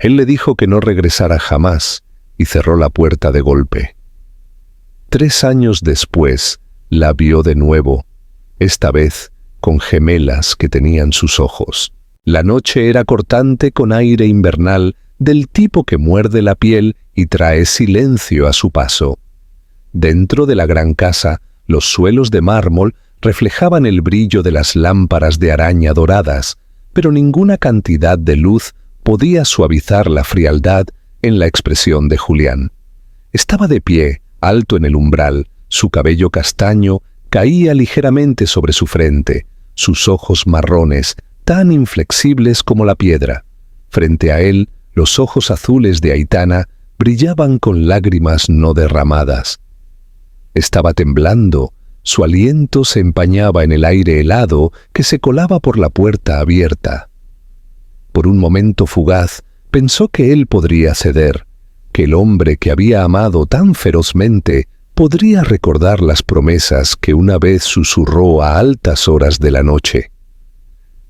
Él le dijo que no regresara jamás y cerró la puerta de golpe. 3 años después, la vio de nuevo, esta vez con gemelas que tenían sus ojos. La noche era cortante con aire invernal del tipo que muerde la piel y trae silencio a su paso. Dentro de la gran casa, los suelos de mármol reflejaban el brillo de las lámparas de araña doradas, pero ninguna cantidad de luz podía suavizar la frialdad en la expresión de Julián. Estaba de pie, alto en el umbral, su cabello castaño caía ligeramente sobre su frente, sus ojos marrones, tan inflexibles como la piedra. Frente a él, los ojos azules de Aitana brillaban con lágrimas no derramadas. Estaba temblando, su aliento se empañaba en el aire helado que se colaba por la puerta abierta. Por un momento fugaz, pensó que él podría ceder, que el hombre que había amado tan ferozmente podría recordar las promesas que una vez susurró a altas horas de la noche.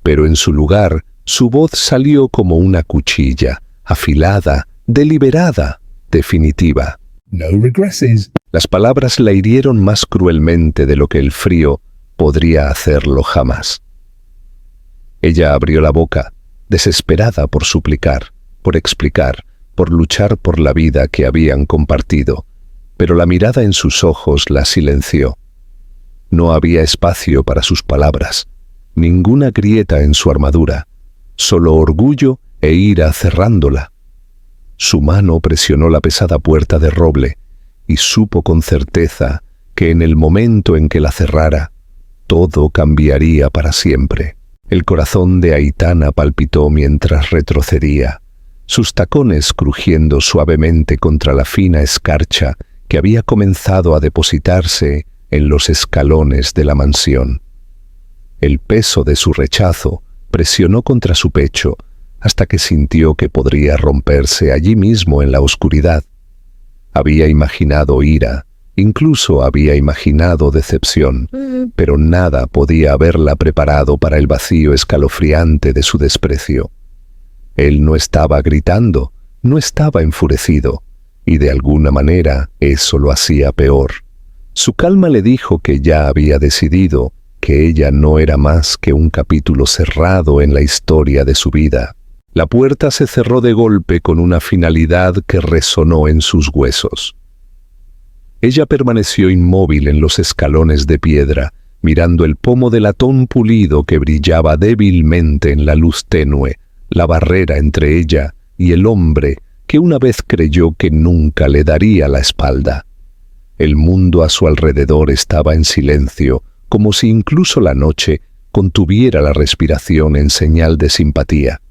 Pero en su lugar, su voz salió como una cuchilla, afilada, deliberada, definitiva. No regresses. Las palabras la hirieron más cruelmente de lo que el frío podría hacerlo jamás. Ella abrió la boca, desesperada por suplicar, por explicar, por luchar por la vida que habían compartido, pero la mirada en sus ojos la silenció. No había espacio para sus palabras, ninguna grieta en su armadura, solo orgullo e ira cerrándola. Su mano presionó la pesada puerta de roble y supo con certeza que en el momento en que la cerrara, todo cambiaría para siempre. El corazón de Aitana palpitó mientras retrocedía, sus tacones crujiendo suavemente contra la fina escarcha que había comenzado a depositarse en los escalones de la mansión. El peso de su rechazo presionó contra su pecho hasta que sintió que podría romperse allí mismo en la oscuridad. Había imaginado ira, incluso había imaginado decepción, pero nada podía haberla preparado para el vacío escalofriante de su desprecio. Él no estaba gritando, no estaba enfurecido, y de alguna manera eso lo hacía peor. Su calma le dijo que ya había decidido que ella no era más que un capítulo cerrado en la historia de su vida. La puerta se cerró de golpe con una finalidad que resonó en sus huesos. Ella permaneció inmóvil en los escalones de piedra, mirando el pomo de latón pulido que brillaba débilmente en la luz tenue, la barrera entre ella y el hombre que una vez creyó que nunca le daría la espalda. El mundo a su alrededor estaba en silencio, como si incluso la noche contuviera la respiración en señal de simpatía.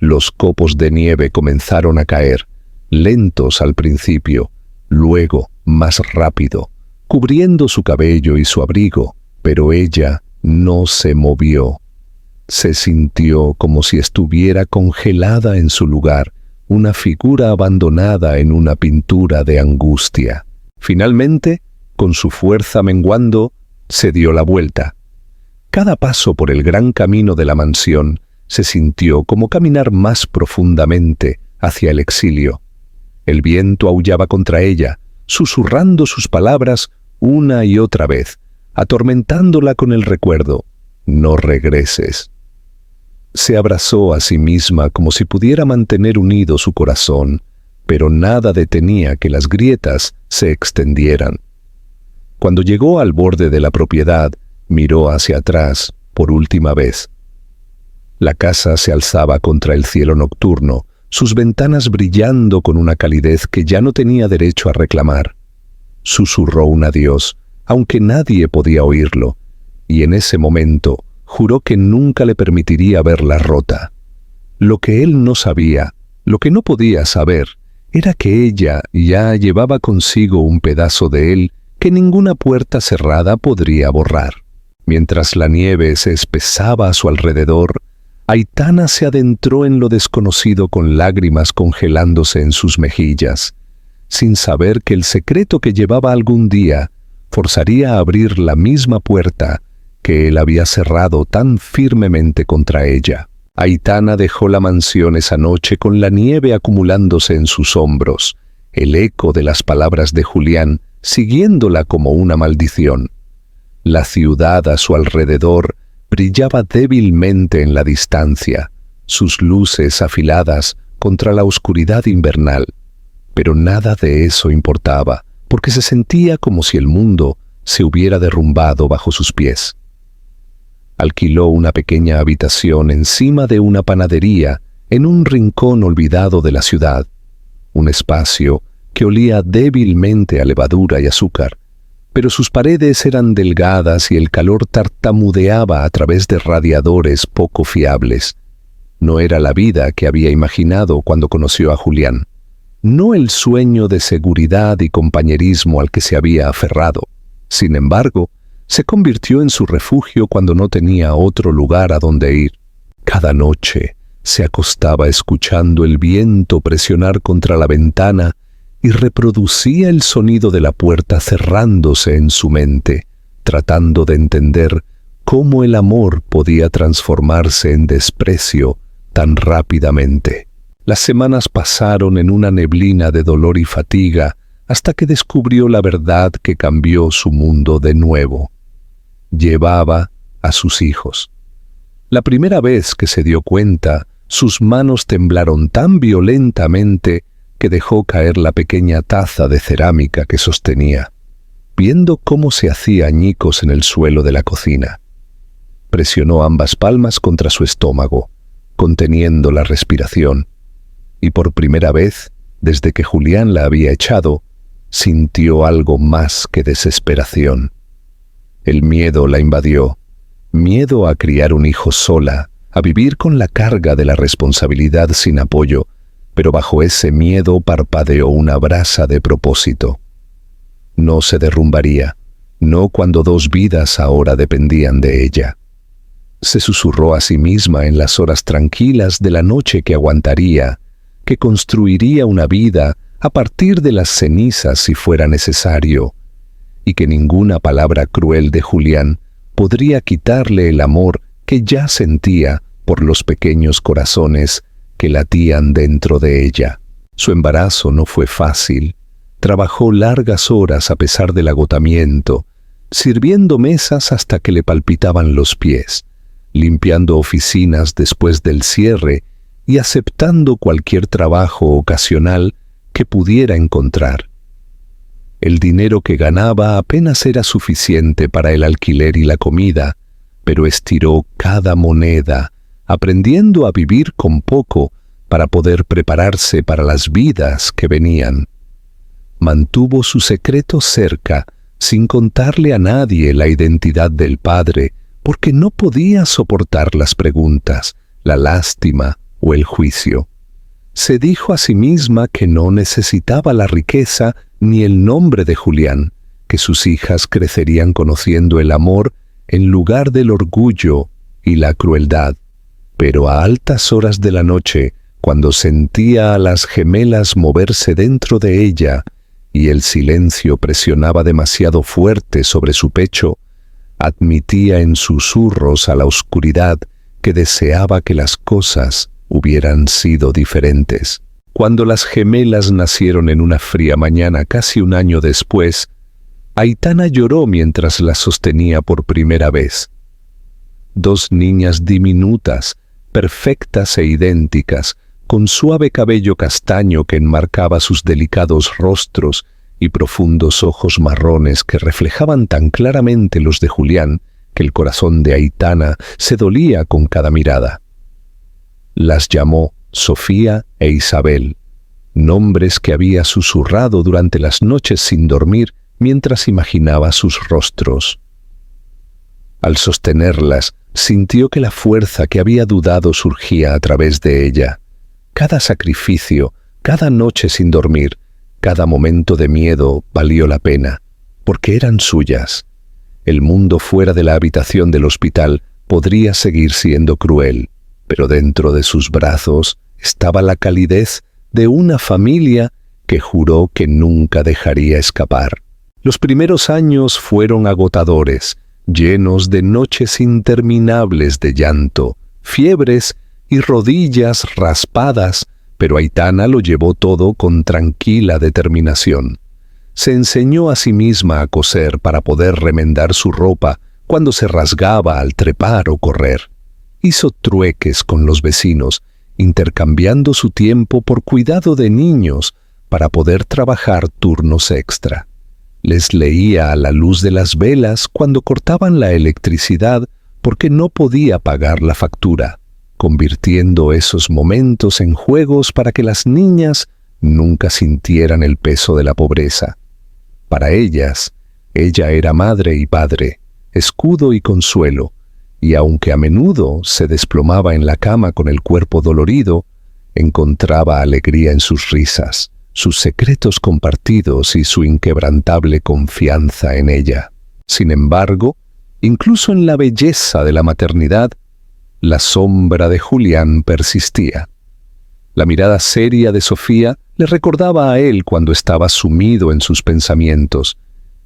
Los copos de nieve comenzaron a caer, lentos al principio, luego más rápido, cubriendo su cabello y su abrigo, pero ella no se movió. Se sintió como si estuviera congelada en su lugar, una figura abandonada en una pintura de angustia. Finalmente, con su fuerza menguando, se dio la vuelta. Cada paso por el gran camino de la mansión se sintió como caminar más profundamente hacia el exilio. El viento aullaba contra ella, susurrando sus palabras una y otra vez, atormentándola con el recuerdo: no regreses. Se abrazó a sí misma como si pudiera mantener unido su corazón, pero nada detenía que las grietas se extendieran. Cuando llegó al borde de la propiedad, miró hacia atrás por última vez. La casa se alzaba contra el cielo nocturno, sus ventanas brillando con una calidez que ya no tenía derecho a reclamar. Susurró un adiós, aunque nadie podía oírlo, y en ese momento juró que nunca le permitiría verla rota. Lo que él no sabía, lo que no podía saber, era que ella ya llevaba consigo un pedazo de él que ninguna puerta cerrada podría borrar. Mientras la nieve se espesaba a su alrededor, Aitana se adentró en lo desconocido con lágrimas congelándose en sus mejillas, sin saber que el secreto que llevaba algún día forzaría a abrir la misma puerta que él había cerrado tan firmemente contra ella. Aitana dejó la mansión esa noche con la nieve acumulándose en sus hombros, el eco de las palabras de Julián siguiéndola como una maldición. La ciudad a su alrededor brillaba débilmente en la distancia, sus luces afiladas contra la oscuridad invernal. Pero nada de eso importaba, porque se sentía como si el mundo se hubiera derrumbado bajo sus pies. Alquiló una pequeña habitación encima de una panadería en un rincón olvidado de la ciudad, un espacio que olía débilmente a levadura y azúcar, pero sus paredes eran delgadas y el calor tartamudeaba a través de radiadores poco fiables. No era la vida que había imaginado cuando conoció a Julián, no el sueño de seguridad y compañerismo al que se había aferrado. Sin embargo, se convirtió en su refugio cuando no tenía otro lugar a donde ir. Cada noche se acostaba escuchando el viento presionar contra la ventana y reproducía el sonido de la puerta cerrándose en su mente, tratando de entender cómo el amor podía transformarse en desprecio tan rápidamente. Las semanas pasaron en una neblina de dolor y fatiga hasta que descubrió la verdad que cambió su mundo de nuevo. Llevaba a sus hijos. La primera vez que se dio cuenta, sus manos temblaron tan violentamente que dejó caer la pequeña taza de cerámica que sostenía, viendo cómo se hacía añicos en el suelo de la cocina. Presionó ambas palmas contra su estómago, conteniendo la respiración, y por primera vez, desde que Julián la había echado, sintió algo más que desesperación. El miedo la invadió, miedo a criar un hijo sola, a vivir con la carga de la responsabilidad sin apoyo, pero bajo ese miedo parpadeó una brasa de propósito. No se derrumbaría, no cuando dos vidas ahora dependían de ella. Se susurró a sí misma en las horas tranquilas de la noche que aguantaría, que construiría una vida a partir de las cenizas si fuera necesario, y que ninguna palabra cruel de Julián podría quitarle el amor que ya sentía por los pequeños corazones que latían dentro de ella. Su embarazo no fue fácil. Trabajó largas horas a pesar del agotamiento, sirviendo mesas hasta que le palpitaban los pies, limpiando oficinas después del cierre y aceptando cualquier trabajo ocasional que pudiera encontrar. El dinero que ganaba apenas era suficiente para el alquiler y la comida, pero estiró cada moneda, aprendiendo a vivir con poco para poder prepararse para las vidas que venían. Mantuvo su secreto cerca, sin contarle a nadie la identidad del padre, porque no podía soportar las preguntas, la lástima o el juicio. Se dijo a sí misma que no necesitaba la riqueza ni el nombre de Julián, que sus hijas crecerían conociendo el amor en lugar del orgullo y la crueldad. Pero a altas horas de la noche, cuando sentía a las gemelas moverse dentro de ella y el silencio presionaba demasiado fuerte sobre su pecho, admitía en susurros a la oscuridad que deseaba que las cosas hubieran sido diferentes. Cuando las gemelas nacieron en una fría mañana casi un año después, Aitana lloró mientras las sostenía por primera vez. Dos niñas diminutas, perfectas e idénticas, con suave cabello castaño que enmarcaba sus delicados rostros y profundos ojos marrones que reflejaban tan claramente los de Julián que el corazón de Aitana se dolía con cada mirada. Las llamó Sofía e Isabel, nombres que había susurrado durante las noches sin dormir mientras imaginaba sus rostros. Al sostenerlas, sintió que la fuerza que había dudado surgía a través de ella. Cada sacrificio, cada noche sin dormir, cada momento de miedo valió la pena, porque eran suyas. El mundo fuera de la habitación del hospital podría seguir siendo cruel, pero dentro de sus brazos estaba la calidez de una familia que juró que nunca dejaría escapar. Los primeros años fueron agotadores, llenos de noches interminables de llanto, fiebres y rodillas raspadas, pero Aitana lo llevó todo con tranquila determinación. Se enseñó a sí misma a coser para poder remendar su ropa cuando se rasgaba al trepar o correr. Hizo trueques con los vecinos, intercambiando su tiempo por cuidado de niños para poder trabajar turnos extra. Les leía a la luz de las velas cuando cortaban la electricidad porque no podía pagar la factura, convirtiendo esos momentos en juegos para que las niñas nunca sintieran el peso de la pobreza. Para ellas, ella era madre y padre, escudo y consuelo, y aunque a menudo se desplomaba en la cama con el cuerpo dolorido, encontraba alegría en sus risas, sus secretos compartidos y su inquebrantable confianza en ella. Sin embargo, incluso en la belleza de la maternidad, la sombra de Julián persistía. La mirada seria de Sofía le recordaba a él cuando estaba sumido en sus pensamientos,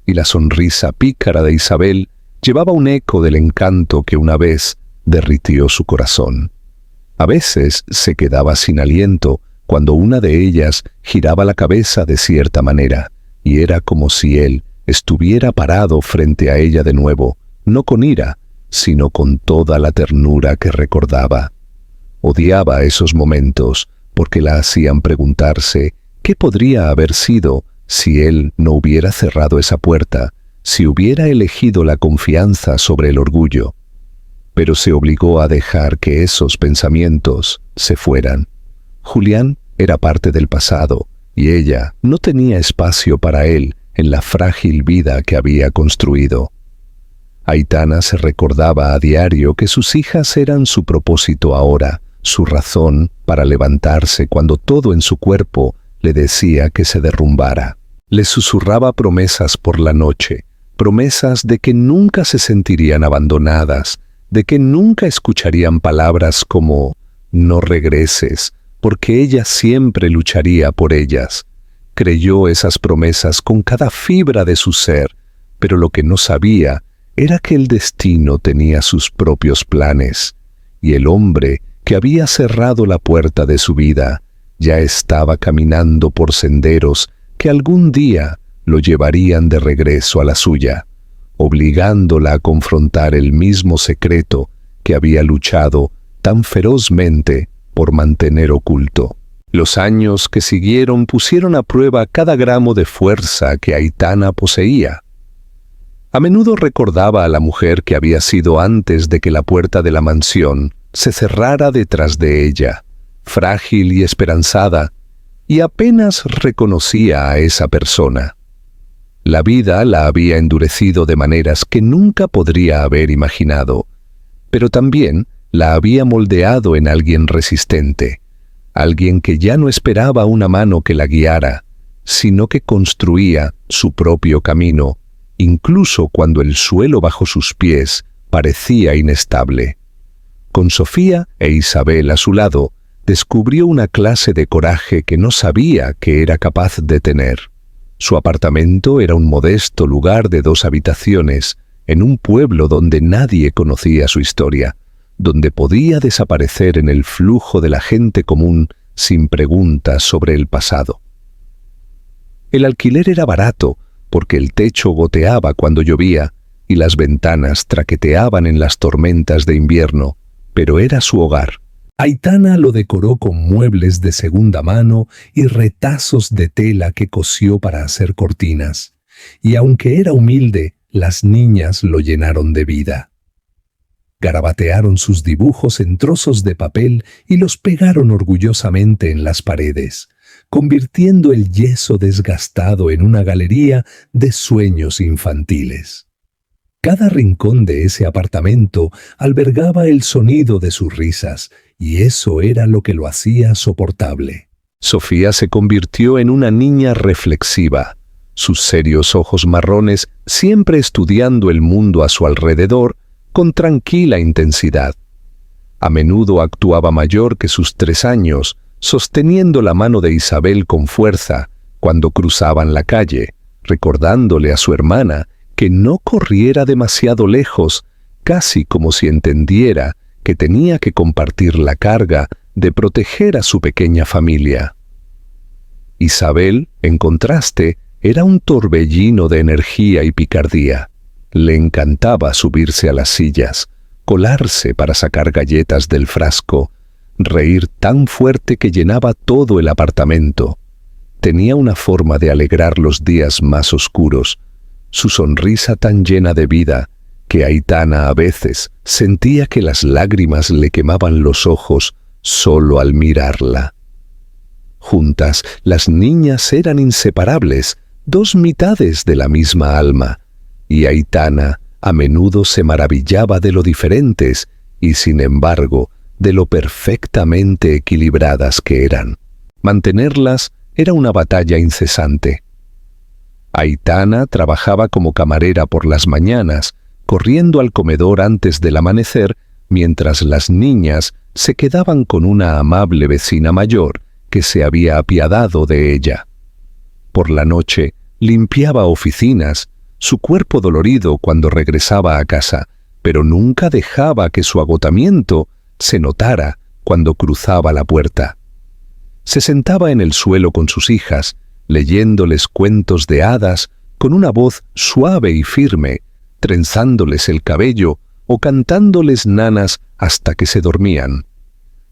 y la sonrisa pícara de Isabel llevaba un eco del encanto que una vez derritió su corazón. A veces se quedaba sin aliento cuando una de ellas giraba la cabeza de cierta manera, y era como si él estuviera parado frente a ella de nuevo, no con ira, sino con toda la ternura que recordaba. Odiaba esos momentos porque la hacían preguntarse qué podría haber sido si él no hubiera cerrado esa puerta, si hubiera elegido la confianza sobre el orgullo. Pero se obligó a dejar que esos pensamientos se fueran. Julián era parte del pasado y ella no tenía espacio para él en la frágil vida que había construido. Aitana se recordaba a diario que sus hijas eran su propósito ahora, su razón para levantarse cuando todo en su cuerpo le decía que se derrumbara. Le susurraba promesas por la noche, promesas de que nunca se sentirían abandonadas, de que nunca escucharían palabras como «no regreses», porque ella siempre lucharía por ellas. Creyó esas promesas con cada fibra de su ser, pero lo que no sabía era que el destino tenía sus propios planes, y el hombre que había cerrado la puerta de su vida ya estaba caminando por senderos que algún día lo llevarían de regreso a la suya, obligándola a confrontar el mismo secreto que había luchado tan ferozmente por mantener oculto. Los años que siguieron pusieron a prueba cada gramo de fuerza que Aitana poseía. A menudo recordaba a la mujer que había sido antes de que la puerta de la mansión se cerrara detrás de ella, frágil y esperanzada, y apenas reconocía a esa persona. La vida la había endurecido de maneras que nunca podría haber imaginado, pero también la había moldeado en alguien resistente, alguien que ya no esperaba una mano que la guiara, sino que construía su propio camino, incluso cuando el suelo bajo sus pies parecía inestable. Con Sofía e Isabel a su lado, descubrió una clase de coraje que no sabía que era capaz de tener. Su apartamento era un modesto lugar de 2 habitaciones, en un pueblo donde nadie conocía su historia, donde podía desaparecer en el flujo de la gente común sin preguntas sobre el pasado. El alquiler era barato, porque el techo goteaba cuando llovía y las ventanas traqueteaban en las tormentas de invierno, pero era su hogar. Aitana lo decoró con muebles de segunda mano y retazos de tela que cosió para hacer cortinas, y aunque era humilde, las niñas lo llenaron de vida. Garabatearon sus dibujos en trozos de papel y los pegaron orgullosamente en las paredes, convirtiendo el yeso desgastado en una galería de sueños infantiles. Cada rincón de ese apartamento albergaba el sonido de sus risas, y eso era lo que lo hacía soportable. Sofía se convirtió en una niña reflexiva, sus serios ojos marrones siempre estudiando el mundo a su alrededor con tranquila intensidad. A menudo actuaba mayor que sus 3 años, sosteniendo la mano de Isabel con fuerza cuando cruzaban la calle, recordándole a su hermana que no corriera demasiado lejos, casi como si entendiera que tenía que compartir la carga de proteger a su pequeña familia. Isabel, en contraste, era un torbellino de energía y picardía. Le encantaba subirse a las sillas, colarse para sacar galletas del frasco, reír tan fuerte que llenaba todo el apartamento. Tenía una forma de alegrar los días más oscuros, su sonrisa tan llena de vida, que Aitana a veces sentía que las lágrimas le quemaban los ojos solo al mirarla. Juntas, las niñas eran inseparables, dos mitades de la misma alma, y Aitana a menudo se maravillaba de lo diferentes y, sin embargo, de lo perfectamente equilibradas que eran. Mantenerlas era una batalla incesante. Aitana trabajaba como camarera por las mañanas, corriendo al comedor antes del amanecer, mientras las niñas se quedaban con una amable vecina mayor que se había apiadado de ella. Por la noche limpiaba oficinas, su cuerpo dolorido cuando regresaba a casa, pero nunca dejaba que su agotamiento se notara cuando cruzaba la puerta. Se sentaba en el suelo con sus hijas, leyéndoles cuentos de hadas con una voz suave y firme, trenzándoles el cabello o cantándoles nanas hasta que se dormían.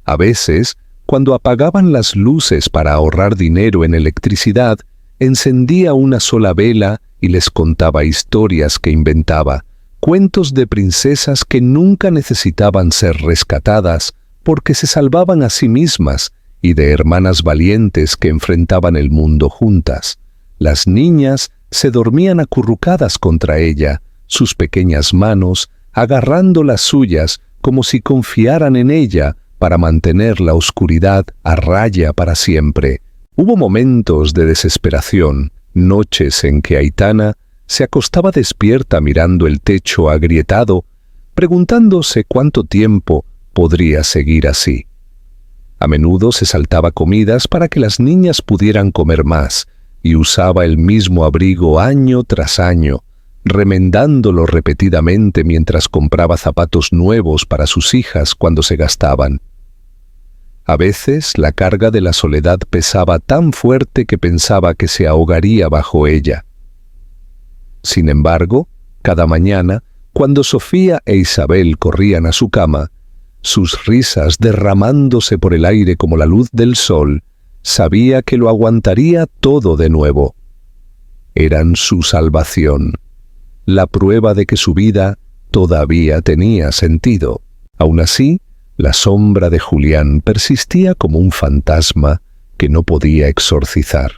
A veces, cuando apagaban las luces para ahorrar dinero en electricidad, encendía una sola vela y les contaba historias que inventaba, cuentos de princesas que nunca necesitaban ser rescatadas porque se salvaban a sí mismas, y de hermanas valientes que enfrentaban el mundo juntas. Las niñas se dormían acurrucadas contra ella, sus pequeñas manos agarrando las suyas como si confiaran en ella para mantener la oscuridad a raya para siempre. Hubo momentos de desesperación, noches en que Aitana se acostaba despierta mirando el techo agrietado, preguntándose cuánto tiempo podría seguir así. A menudo se saltaba comidas para que las niñas pudieran comer más y usaba el mismo abrigo año tras año, remendándolo repetidamente mientras compraba zapatos nuevos para sus hijas cuando se gastaban. A veces la carga de la soledad pesaba tan fuerte que pensaba que se ahogaría bajo ella. Sin embargo, cada mañana, cuando Sofía e Isabel corrían a su cama, sus risas derramándose por el aire como la luz del sol, sabía que lo aguantaría todo de nuevo. Eran su salvación, la prueba de que su vida todavía tenía sentido. Aún así, la sombra de Julián persistía como un fantasma que no podía exorcizar.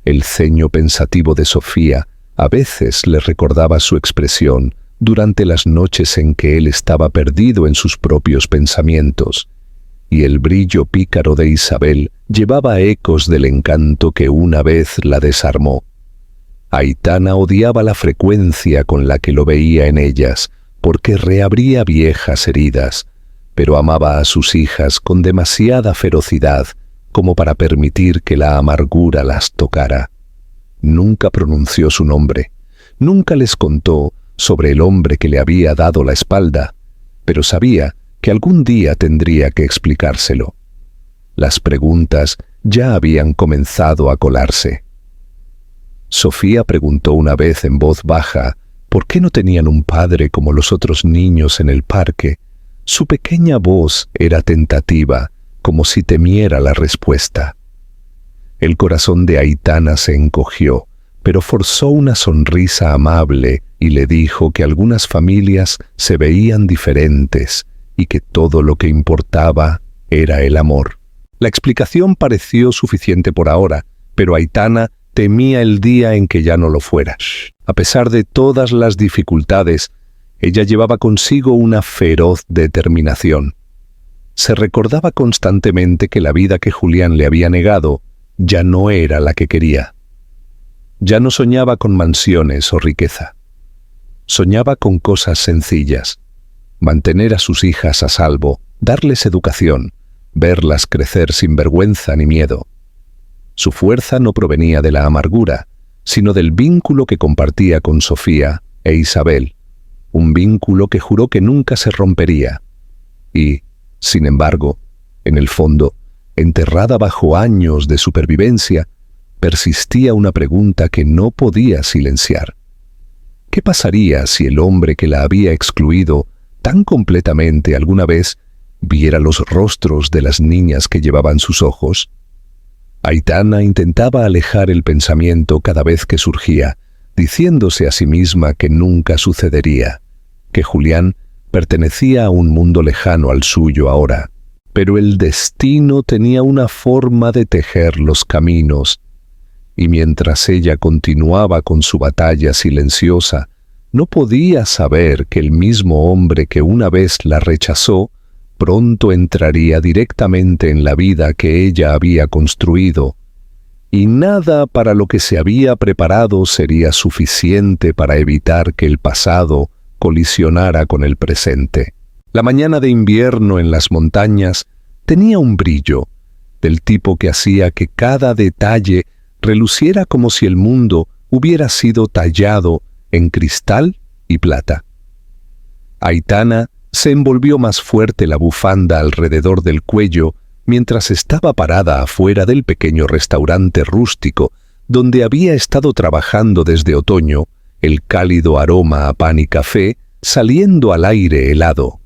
El ceño pensativo de Sofía a veces le recordaba su expresión durante las noches en que él estaba perdido en sus propios pensamientos, y el brillo pícaro de Isabel llevaba ecos del encanto que una vez la desarmó. Aitana odiaba la frecuencia con la que lo veía en ellas, porque reabría viejas heridas, pero amaba a sus hijas con demasiada ferocidad como para permitir que la amargura las tocara. Nunca pronunció su nombre, nunca les contó sobre el hombre que le había dado la espalda, pero sabía que algún día tendría que explicárselo. Las preguntas ya habían comenzado a colarse. Sofía preguntó una vez en voz baja por qué no tenían un padre como los otros niños en el parque. Su pequeña voz era tentativa, como si temiera la respuesta. El corazón de Aitana se encogió, pero forzó una sonrisa amable y le dijo que algunas familias se veían diferentes y que todo lo que importaba era el amor. La explicación pareció suficiente por ahora, pero Aitana temía el día en que ya no lo fuera. A pesar de todas las dificultades, ella llevaba consigo una feroz determinación. Se recordaba constantemente que la vida que Julián le había negado ya no era la que quería. Ya no soñaba con mansiones o riqueza. Soñaba con cosas sencillas: mantener a sus hijas a salvo, darles educación, verlas crecer sin vergüenza ni miedo. Su fuerza no provenía de la amargura, sino del vínculo que compartía con Sofía e Isabel, un vínculo que juró que nunca se rompería. Y, sin embargo, en el fondo, enterrada bajo años de supervivencia, persistía una pregunta que no podía silenciar. ¿Qué pasaría si el hombre que la había excluido tan completamente alguna vez viera los rostros de las niñas que llevaban sus ojos? Aitana intentaba alejar el pensamiento cada vez que surgía, diciéndose a sí misma que nunca sucedería, que Julián pertenecía a un mundo lejano al suyo ahora. Pero el destino tenía una forma de tejer los caminos, y mientras ella continuaba con su batalla silenciosa, no podía saber que el mismo hombre que una vez la rechazó, pronto entraría directamente en la vida que ella había construido, y nada para lo que se había preparado sería suficiente para evitar que el pasado colisionara con el presente. La mañana de invierno en las montañas tenía un brillo, del tipo que hacía que cada detalle reluciera como si el mundo hubiera sido tallado en cristal y plata. Aitana se envolvió más fuerte la bufanda alrededor del cuello mientras estaba parada afuera del pequeño restaurante rústico donde había estado trabajando desde otoño, el cálido aroma a pan y café saliendo al aire helado.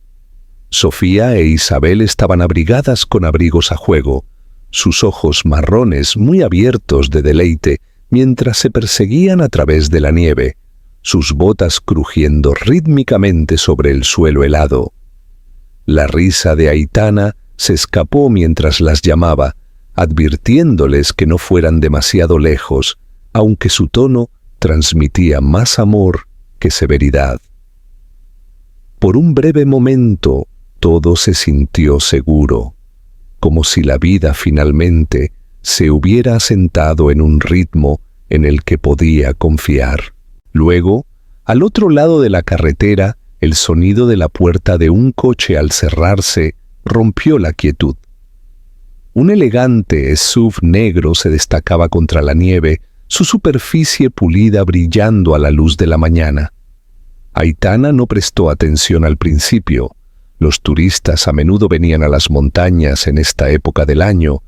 Sofía e Isabel estaban abrigadas con abrigos a juego, sus ojos marrones muy abiertos de deleite mientras se perseguían a través de la nieve, sus botas crujiendo rítmicamente sobre el suelo helado. La risa de Aitana se escapó mientras las llamaba, advirtiéndoles que no fueran demasiado lejos, aunque su tono transmitía más amor que severidad. Por un breve momento, todo se sintió seguro, como si la vida finalmente se hubiera asentado en un ritmo en el que podía confiar. Luego, al otro lado de la carretera, el sonido de la puerta de un coche al cerrarse rompió la quietud. Un elegante SUV negro se destacaba contra la nieve, su superficie pulida brillando a la luz de la mañana. Aitana no prestó atención al principio. Los turistas a menudo venían a las montañas en esta época del año,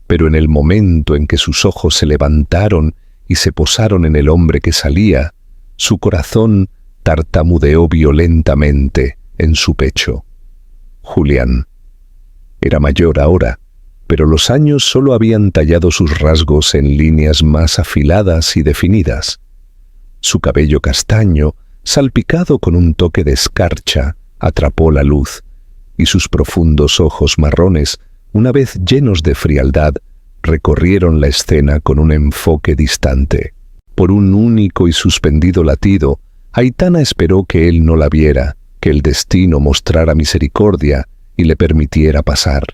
pero en el momento en que sus ojos se levantaron y se posaron en el hombre que salía, su corazón tartamudeó violentamente en su pecho. Julián. Era mayor ahora, pero los años solo habían tallado sus rasgos en líneas más afiladas y definidas. Su cabello castaño, salpicado con un toque de escarcha, atrapó la luz, y sus profundos ojos marrones, una vez llenos de frialdad, recorrieron la escena con un enfoque distante. Por un único y suspendido latido, Aitana esperó que él no la viera, que el destino mostrara misericordia y le permitiera pasar.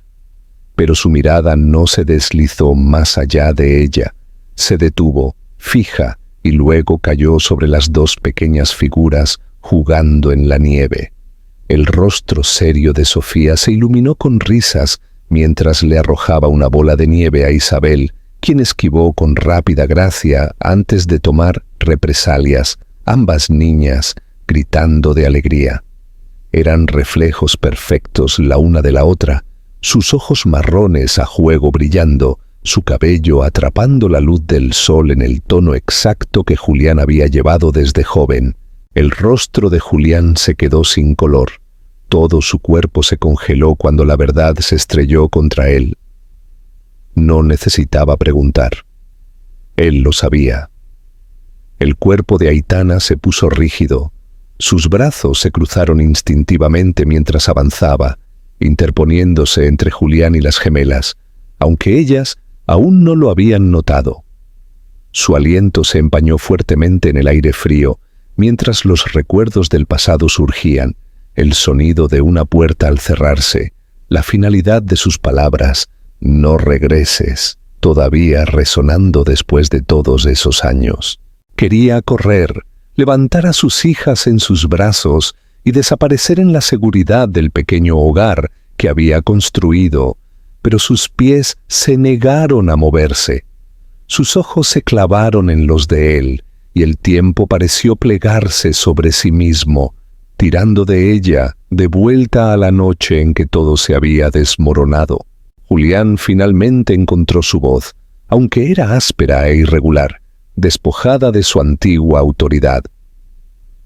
Pero su mirada no se deslizó más allá de ella, se detuvo, fija, y luego cayó sobre las dos pequeñas figuras jugando en la nieve. El rostro serio de Sofía se iluminó con risas mientras le arrojaba una bola de nieve a Isabel, quien esquivó con rápida gracia antes de tomar represalias, ambas niñas gritando de alegría. Eran reflejos perfectos la una de la otra, sus ojos marrones a juego brillando, su cabello atrapando la luz del sol en el tono exacto que Julián había llevado desde joven. El rostro de Julián se quedó sin color. Todo su cuerpo se congeló cuando la verdad se estrelló contra él. No necesitaba preguntar. Él lo sabía. El cuerpo de Aitana se puso rígido. Sus brazos se cruzaron instintivamente mientras avanzaba, interponiéndose entre Julián y las gemelas, aunque ellas aún no lo habían notado. Su aliento se empañó fuertemente en el aire frío, mientras los recuerdos del pasado surgían, el sonido de una puerta al cerrarse, la finalidad de sus palabras, «No regreses», todavía resonando después de todos esos años. Quería correr, levantar a sus hijas en sus brazos y desaparecer en la seguridad del pequeño hogar que había construido, pero sus pies se negaron a moverse. Sus ojos se clavaron en los de él, y el tiempo pareció plegarse sobre sí mismo, tirando de ella de vuelta a la noche en que todo se había desmoronado, Julián finalmente encontró su voz, aunque era áspera e irregular, despojada de su antigua autoridad.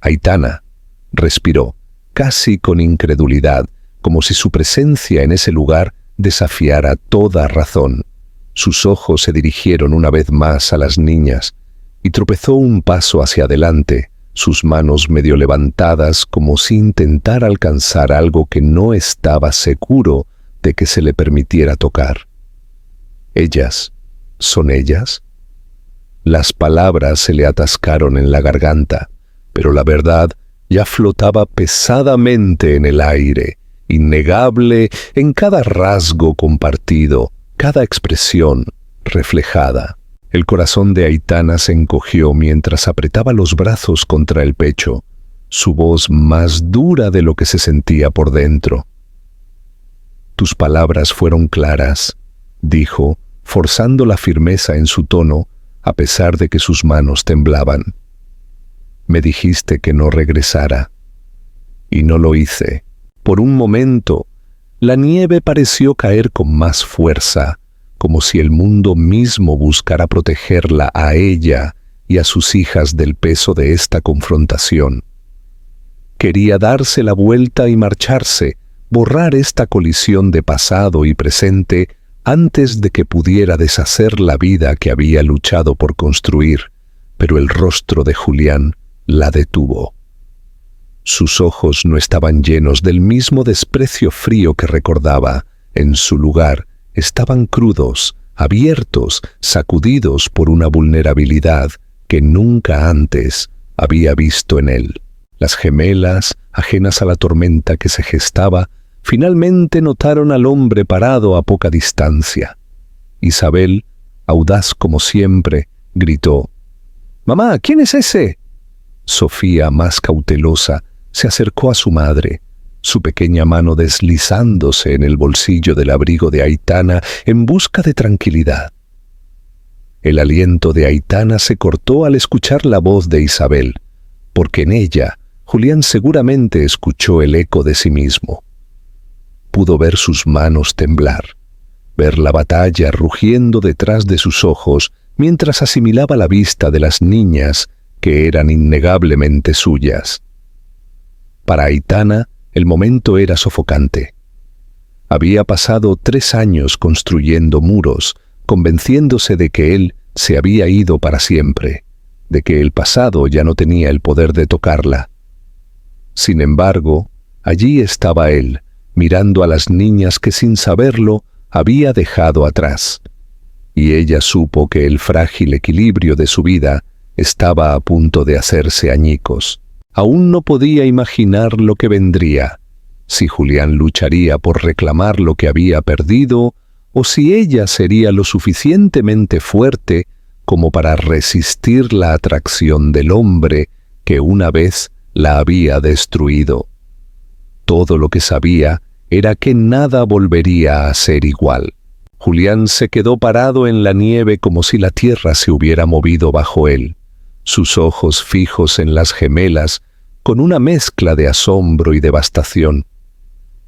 «Aitana», respiró, casi con incredulidad, como si su presencia en ese lugar desafiara toda razón. Sus ojos se dirigieron una vez más a las niñas, y tropezó un paso hacia adelante, sus manos medio levantadas como si intentara alcanzar algo que no estaba seguro de que se le permitiera tocar. «¿Ellas? ¿Son ellas?» Las palabras se le atascaron en la garganta, pero la verdad ya flotaba pesadamente en el aire, innegable en cada rasgo compartido, cada expresión reflejada. El corazón de Aitana se encogió mientras apretaba los brazos contra el pecho, su voz más dura de lo que se sentía por dentro. «Tus palabras fueron claras», dijo, forzando la firmeza en su tono, a pesar de que sus manos temblaban. «Me dijiste que no regresara, y no lo hice». Por un momento, la nieve pareció caer con más fuerza, como si el mundo mismo buscara protegerla a ella y a sus hijas del peso de esta confrontación. Quería darse la vuelta y marcharse, borrar esta colisión de pasado y presente antes de que pudiera deshacer la vida que había luchado por construir, pero el rostro de Julián la detuvo. Sus ojos no estaban llenos del mismo desprecio frío que recordaba. En su lugar estaban crudos, abiertos, sacudidos por una vulnerabilidad que nunca antes había visto en él. Las gemelas, ajenas a la tormenta que se gestaba, finalmente notaron al hombre parado a poca distancia. Isabel, audaz como siempre, gritó: «¡Mamá, ¿quién es ese?». Sofía, más cautelosa, se acercó a su madre, su pequeña mano deslizándose en el bolsillo del abrigo de Aitana en busca de tranquilidad. El aliento de Aitana se cortó al escuchar la voz de Isabel, porque en ella Julián seguramente escuchó el eco de sí mismo. Pudo ver sus manos temblar, ver la batalla rugiendo detrás de sus ojos mientras asimilaba la vista de las niñas que eran innegablemente suyas. Para Aitana, el momento era sofocante. Había pasado 3 años construyendo muros, convenciéndose de que él se había ido para siempre, de que el pasado ya no tenía el poder de tocarla. Sin embargo, allí estaba él, mirando a las niñas que sin saberlo había dejado atrás, y ella supo que el frágil equilibrio de su vida estaba a punto de hacerse añicos. Aún no podía imaginar lo que vendría, si Julián lucharía por reclamar lo que había perdido, o si ella sería lo suficientemente fuerte como para resistir la atracción del hombre que una vez la había destruido. Todo lo que sabía era que nada volvería a ser igual. Julián se quedó parado en la nieve como si la tierra se hubiera movido bajo él, sus ojos fijos en las gemelas, con una mezcla de asombro y devastación.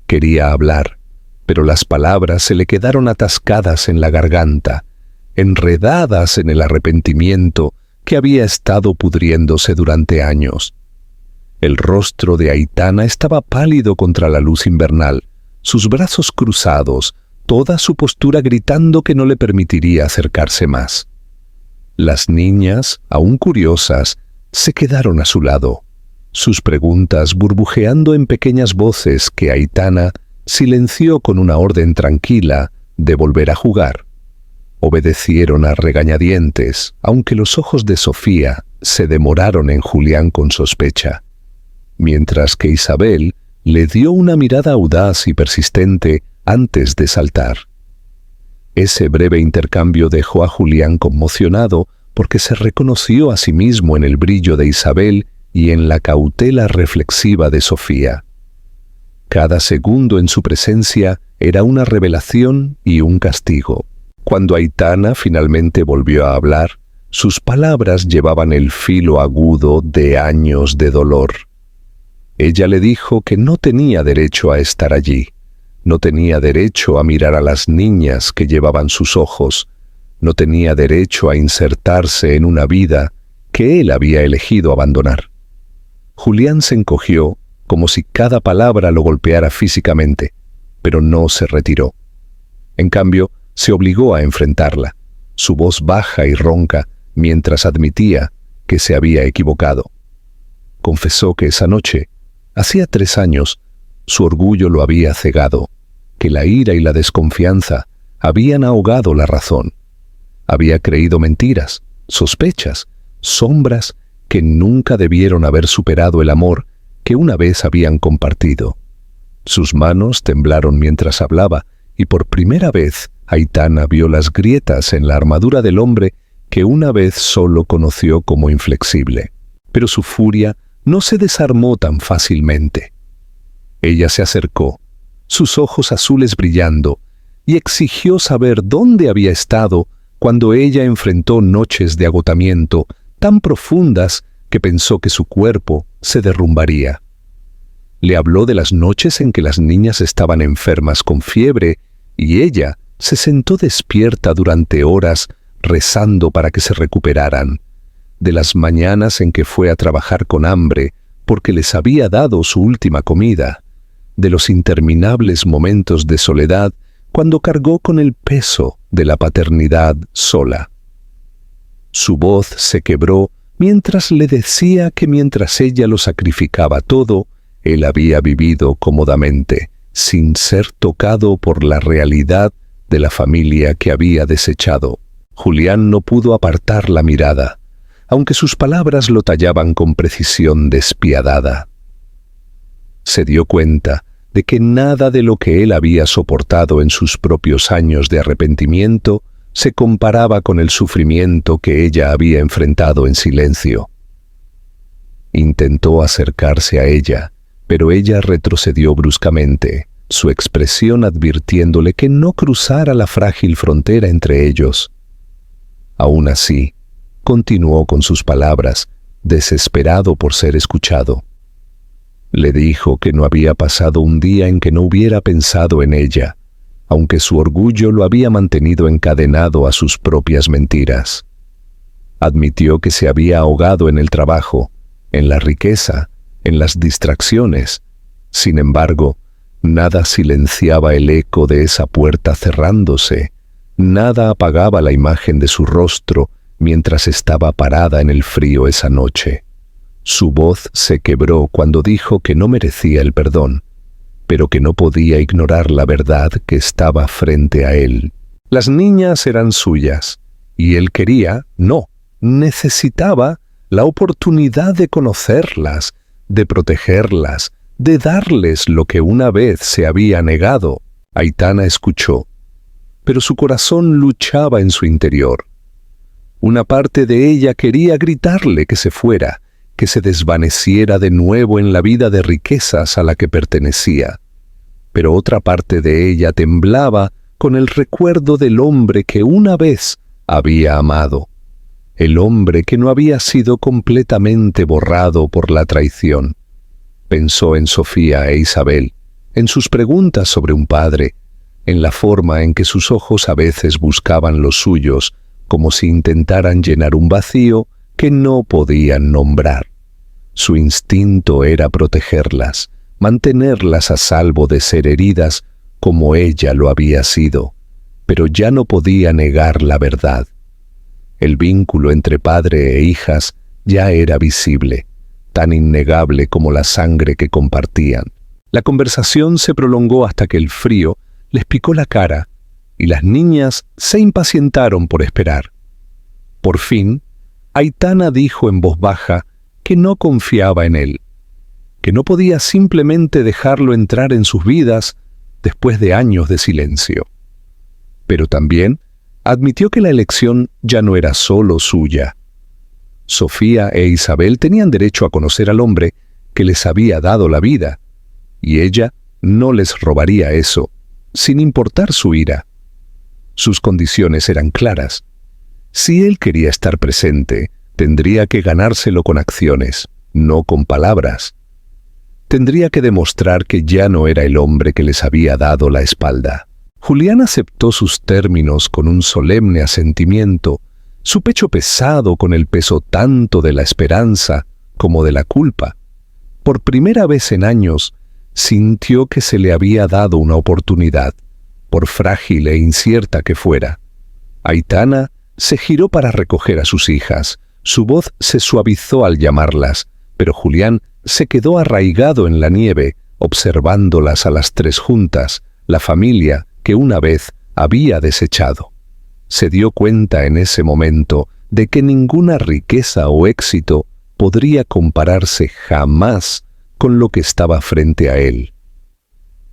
Quería hablar, pero las palabras se le quedaron atascadas en la garganta, enredadas en el arrepentimiento que había estado pudriéndose durante años. El rostro de Aitana estaba pálido contra la luz invernal, sus brazos cruzados, toda su postura gritando que no le permitiría acercarse más. Las niñas, aún curiosas, se quedaron a su lado, sus preguntas burbujeando en pequeñas voces que Aitana silenció con una orden tranquila de volver a jugar. Obedecieron a regañadientes, aunque los ojos de Sofía se demoraron en Julián con sospecha, mientras que Isabel le dio una mirada audaz y persistente antes de saltar. Ese breve intercambio dejó a Julián conmocionado porque se reconoció a sí mismo en el brillo de Isabel y en la cautela reflexiva de Sofía. Cada segundo en su presencia era una revelación y un castigo. Cuando Aitana finalmente volvió a hablar, sus palabras llevaban el filo agudo de años de dolor. Ella le dijo que no tenía derecho a estar allí, no tenía derecho a mirar a las niñas que llevaban sus ojos, no tenía derecho a insertarse en una vida que él había elegido abandonar. Julián se encogió como si cada palabra lo golpeara físicamente, pero no se retiró. En cambio, se obligó a enfrentarla, su voz baja y ronca, mientras admitía que se había equivocado. Confesó que esa noche, hacía 3 años, su orgullo lo había cegado, que la ira y la desconfianza habían ahogado la razón. Había creído mentiras, sospechas, sombras que nunca debieron haber superado el amor que una vez habían compartido. Sus manos temblaron mientras hablaba, y por primera vez Aitana vio las grietas en la armadura del hombre que una vez solo conoció como inflexible. Pero su furia no se desarmó tan fácilmente. Ella se acercó, sus ojos azules brillando, y exigió saber dónde había estado cuando ella enfrentó noches de agotamiento tan profundas que pensó que su cuerpo se derrumbaría. Le habló de las noches en que las niñas estaban enfermas con fiebre y ella se sentó despierta durante horas rezando para que se recuperaran, de las mañanas en que fue a trabajar con hambre porque les había dado su última comida, de los interminables momentos de soledad cuando cargó con el peso de la paternidad sola. Su voz se quebró mientras le decía que mientras ella lo sacrificaba todo, él había vivido cómodamente, sin ser tocado por la realidad de la familia que había desechado. Julián no pudo apartar la mirada, aunque sus palabras lo tallaban con precisión despiadada. Se dio cuenta de que nada de lo que él había soportado en sus propios años de arrepentimiento se comparaba con el sufrimiento que ella había enfrentado en silencio. Intentó acercarse a ella, pero ella retrocedió bruscamente, su expresión advirtiéndole que no cruzara la frágil frontera entre ellos. Aún así, continuó con sus palabras, desesperado por ser escuchado. Le dijo que no había pasado un día en que no hubiera pensado en ella, aunque su orgullo lo había mantenido encadenado a sus propias mentiras. Admitió que se había ahogado en el trabajo, en la riqueza, en las distracciones. Sin embargo, nada silenciaba el eco de esa puerta cerrándose, nada apagaba la imagen de su rostro mientras estaba parada en el frío esa noche. Su voz se quebró cuando dijo que no merecía el perdón, pero que no podía ignorar la verdad que estaba frente a él. Las niñas eran suyas, y él quería, no, necesitaba la oportunidad de conocerlas, de protegerlas, de darles lo que una vez se había negado. Aitana escuchó, pero su corazón luchaba en su interior. Una parte de ella quería gritarle que se fuera, que se desvaneciera de nuevo en la vida de riquezas a la que pertenecía. Pero otra parte de ella temblaba con el recuerdo del hombre que una vez había amado, el hombre que no había sido completamente borrado por la traición. Pensó en Sofía e Isabel, en sus preguntas sobre un padre, en la forma en que sus ojos a veces buscaban los suyos, como si intentaran llenar un vacío que no podían nombrar. Su instinto era protegerlas, mantenerlas a salvo de ser heridas como ella lo había sido, pero ya no podía negar la verdad. El vínculo entre padre e hijas ya era visible, tan innegable como la sangre que compartían. La conversación se prolongó hasta que el frío les picó la cara y las niñas se impacientaron por esperar. Por fin, Aitana dijo en voz baja que no confiaba en él, que no podía simplemente dejarlo entrar en sus vidas después de años de silencio. Pero también admitió que la elección ya no era solo suya. Sofía e Isabel tenían derecho a conocer al hombre que les había dado la vida, y ella no les robaría eso, sin importar su ira. Sus condiciones eran claras. Si él quería estar presente, tendría que ganárselo con acciones, no con palabras. tendría que demostrar que ya no era el hombre que les había dado la espalda. Julián aceptó sus términos con un solemne asentimiento, su pecho pesado con el peso tanto de la esperanza como de la culpa. Por primera vez en años, sintió que se le había dado una oportunidad, por frágil e incierta que fuera. Aitana se giró para recoger a sus hijas. Su voz se suavizó al llamarlas, pero Julián se quedó arraigado en la nieve, observándolas a las tres juntas, la familia que una vez había desechado. Se dio cuenta en ese momento de que ninguna riqueza o éxito podría compararse jamás con lo que estaba frente a él.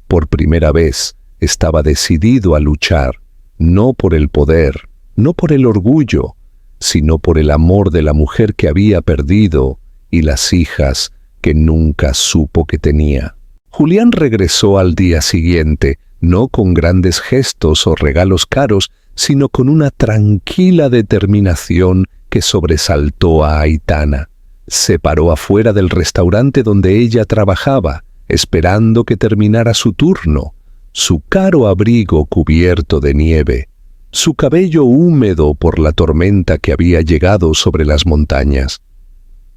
Por primera vez estaba decidido a luchar, no por el poder, no por el orgullo, sino por el amor de la mujer que había perdido y las hijas que nunca supo que tenía. Julián regresó al día siguiente, no con grandes gestos o regalos caros, sino con una tranquila determinación que sobresaltó a Aitana. Se paró afuera del restaurante donde ella trabajaba, esperando que terminara su turno, su caro abrigo cubierto de nieve, su cabello húmedo por la tormenta que había llegado sobre las montañas.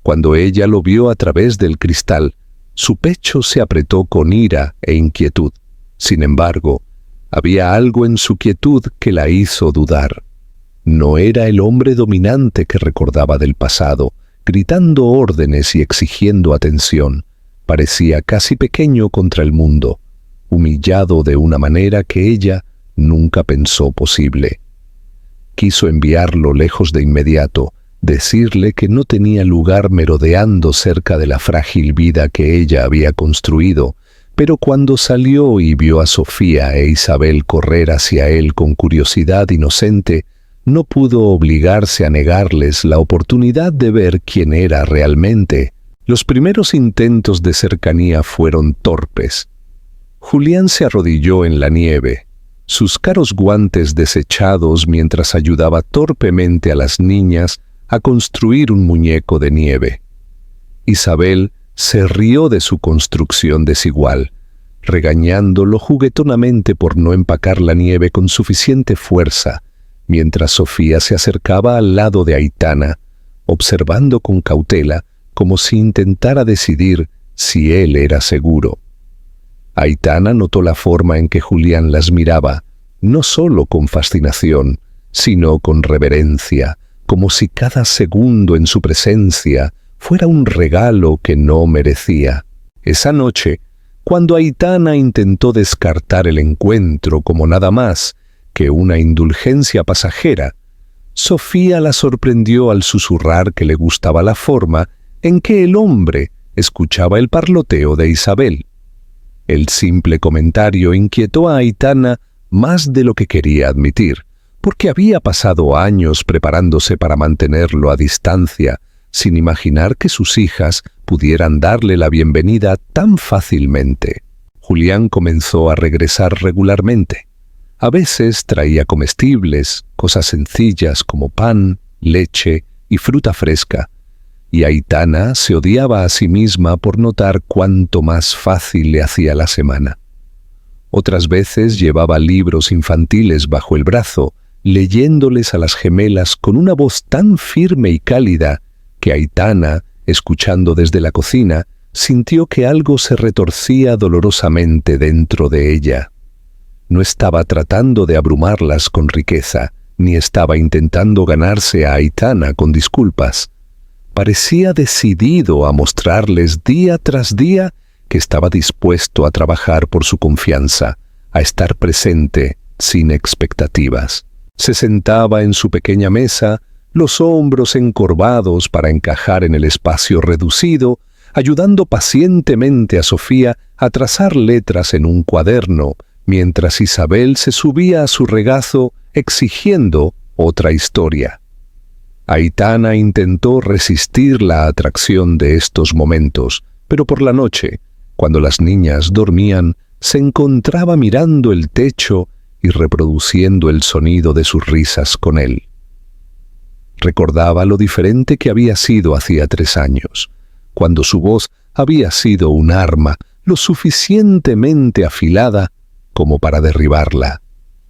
Cuando ella lo vio a través del cristal, su pecho se apretó con ira e inquietud. Sin embargo, había algo en su quietud que la hizo dudar. No era el hombre dominante que recordaba del pasado, gritando órdenes y exigiendo atención. Parecía casi pequeño contra el mundo, humillado de una manera que ella nunca pensó posible. Quiso enviarlo lejos de inmediato, decirle que no tenía lugar merodeando cerca de la frágil vida que ella había construido, pero cuando salió y vio a Sofía e Isabel correr hacia él con curiosidad inocente, no pudo obligarse a negarles la oportunidad de ver quién era realmente. Los primeros intentos de cercanía fueron torpes. Julián se arrodilló en la nieve, sus caros guantes desechados mientras ayudaba torpemente a las niñas a construir un muñeco de nieve. Isabel se rió de su construcción desigual, regañándolo juguetonamente por no empacar la nieve con suficiente fuerza, mientras Sofía se acercaba al lado de Aitana, observando con cautela como si intentara decidir si él era seguro. Aitana notó la forma en que Julián las miraba, no solo con fascinación, sino con reverencia, como si cada segundo en su presencia fuera un regalo que no merecía. Esa noche, cuando Aitana intentó descartar el encuentro como nada más que una indulgencia pasajera, Sofía la sorprendió al susurrar que le gustaba la forma en que el hombre escuchaba el parloteo de Isabel. El simple comentario inquietó a Aitana más de lo que quería admitir, porque había pasado años preparándose para mantenerlo a distancia, sin imaginar que sus hijas pudieran darle la bienvenida tan fácilmente. Julián comenzó a regresar regularmente. A veces traía comestibles, cosas sencillas como pan, leche y fruta fresca, y Aitana se odiaba a sí misma por notar cuánto más fácil le hacía la semana. Otras veces llevaba libros infantiles bajo el brazo, leyéndoles a las gemelas con una voz tan firme y cálida que Aitana, escuchando desde la cocina, sintió que algo se retorcía dolorosamente dentro de ella. No estaba tratando de abrumarlas con riqueza, ni estaba intentando ganarse a Aitana con disculpas. Parecía decidido a mostrarles día tras día que estaba dispuesto a trabajar por su confianza, a estar presente sin expectativas. Se sentaba en su pequeña mesa, los hombros encorvados para encajar en el espacio reducido, ayudando pacientemente a Sofía a trazar letras en un cuaderno, mientras Isabel se subía a su regazo exigiendo otra historia. Aitana intentó resistir la atracción de estos momentos, pero por la noche, cuando las niñas dormían, se encontraba mirando el techo y reproduciendo el sonido de sus risas con él. Recordaba lo diferente que había sido hacía 3 años, cuando su voz había sido un arma lo suficientemente afilada como para derribarla.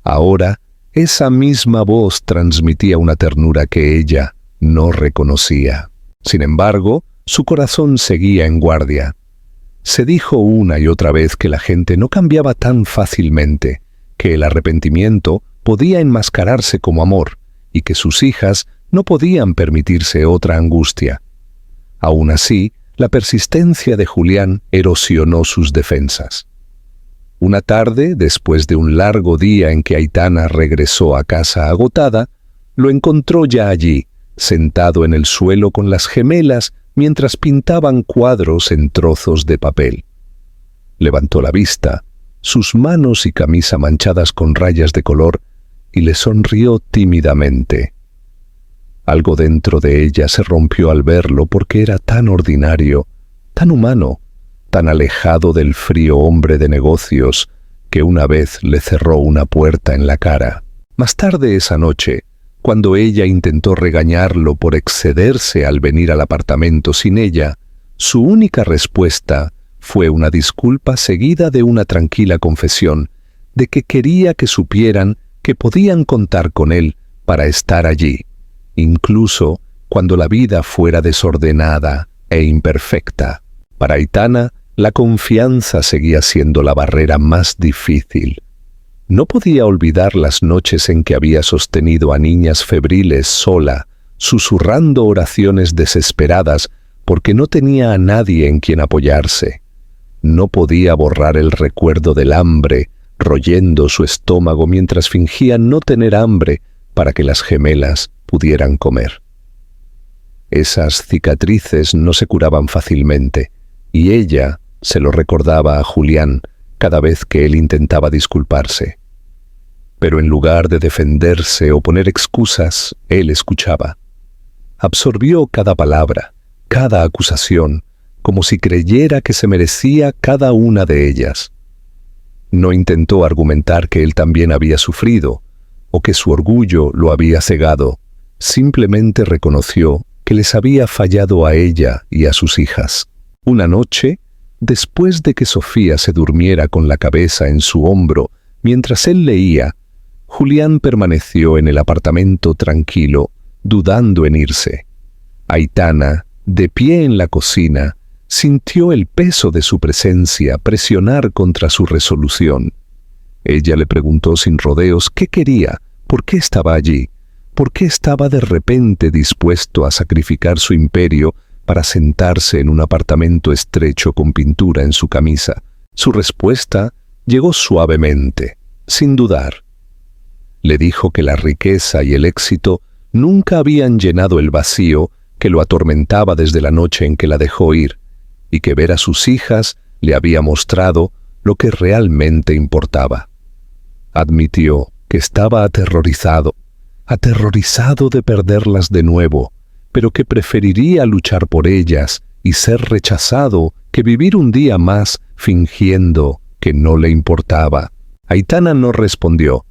Ahora, esa misma voz transmitía una ternura que ella no reconocía. Sin embargo, su corazón seguía en guardia. Se dijo una y otra vez que la gente no cambiaba tan fácilmente, que el arrepentimiento podía enmascararse como amor y que sus hijas no podían permitirse otra angustia. Aún así, la persistencia de Julián erosionó sus defensas. Una tarde, después de un largo día en que Aitana regresó a casa agotada, lo encontró ya allí, sentado en el suelo con las gemelas mientras pintaban cuadros en trozos de papel. Levantó la vista, sus manos y camisa manchadas con rayas de color, y le sonrió tímidamente. Algo dentro de ella se rompió al verlo porque era tan ordinario, tan humano, tan alejado del frío hombre de negocios que una vez le cerró una puerta en la cara. Más tarde esa noche, cuando ella intentó regañarlo por excederse al venir al apartamento sin ella, su única respuesta fue una disculpa seguida de una tranquila confesión de que quería que supieran que podían contar con él para estar allí, incluso cuando la vida fuera desordenada e imperfecta. Para Aitana, la confianza seguía siendo la barrera más difícil. No podía olvidar las noches en que había sostenido a niñas febriles sola, susurrando oraciones desesperadas porque no tenía a nadie en quien apoyarse. No podía borrar el recuerdo del hambre, royendo su estómago mientras fingía no tener hambre para que las gemelas pudieran comer. Esas cicatrices no se curaban fácilmente, y ella se lo recordaba a Julián cada vez que él intentaba disculparse. Pero en lugar de defenderse o poner excusas, él escuchaba. Absorbió cada palabra, cada acusación, como si creyera que se merecía cada una de ellas. No intentó argumentar que él también había sufrido, o que su orgullo lo había cegado. Simplemente reconoció que les había fallado a ella y a sus hijas. Una noche, después de que Sofía se durmiera con la cabeza en su hombro mientras él leía, Julián permaneció en el apartamento tranquilo, dudando en irse. Aitana, de pie en la cocina, sintió el peso de su presencia presionar contra su resolución. Ella le preguntó sin rodeos qué quería, por qué estaba allí, por qué estaba de repente dispuesto a sacrificar su imperio para sentarse en un apartamento estrecho con pintura en su camisa. Su respuesta llegó suavemente, sin dudar. Le dijo que la riqueza y el éxito nunca habían llenado el vacío que lo atormentaba desde la noche en que la dejó ir, y que ver a sus hijas le había mostrado lo que realmente importaba. Admitió que estaba aterrorizado de perderlas de nuevo, pero que preferiría luchar por ellas y ser rechazado que vivir un día más fingiendo que no le importaba. Aitana no respondió,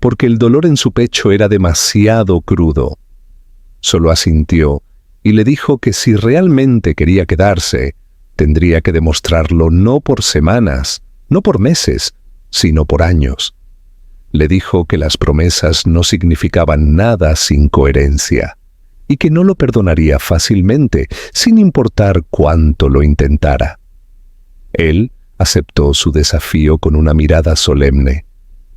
porque el dolor en su pecho era demasiado crudo. Solo asintió y le dijo que si realmente quería quedarse, tendría que demostrarlo no por semanas, no por meses, sino por años. Le dijo que las promesas no significaban nada sin coherencia, y que no lo perdonaría fácilmente, sin importar cuánto lo intentara. Él aceptó su desafío con una mirada solemne,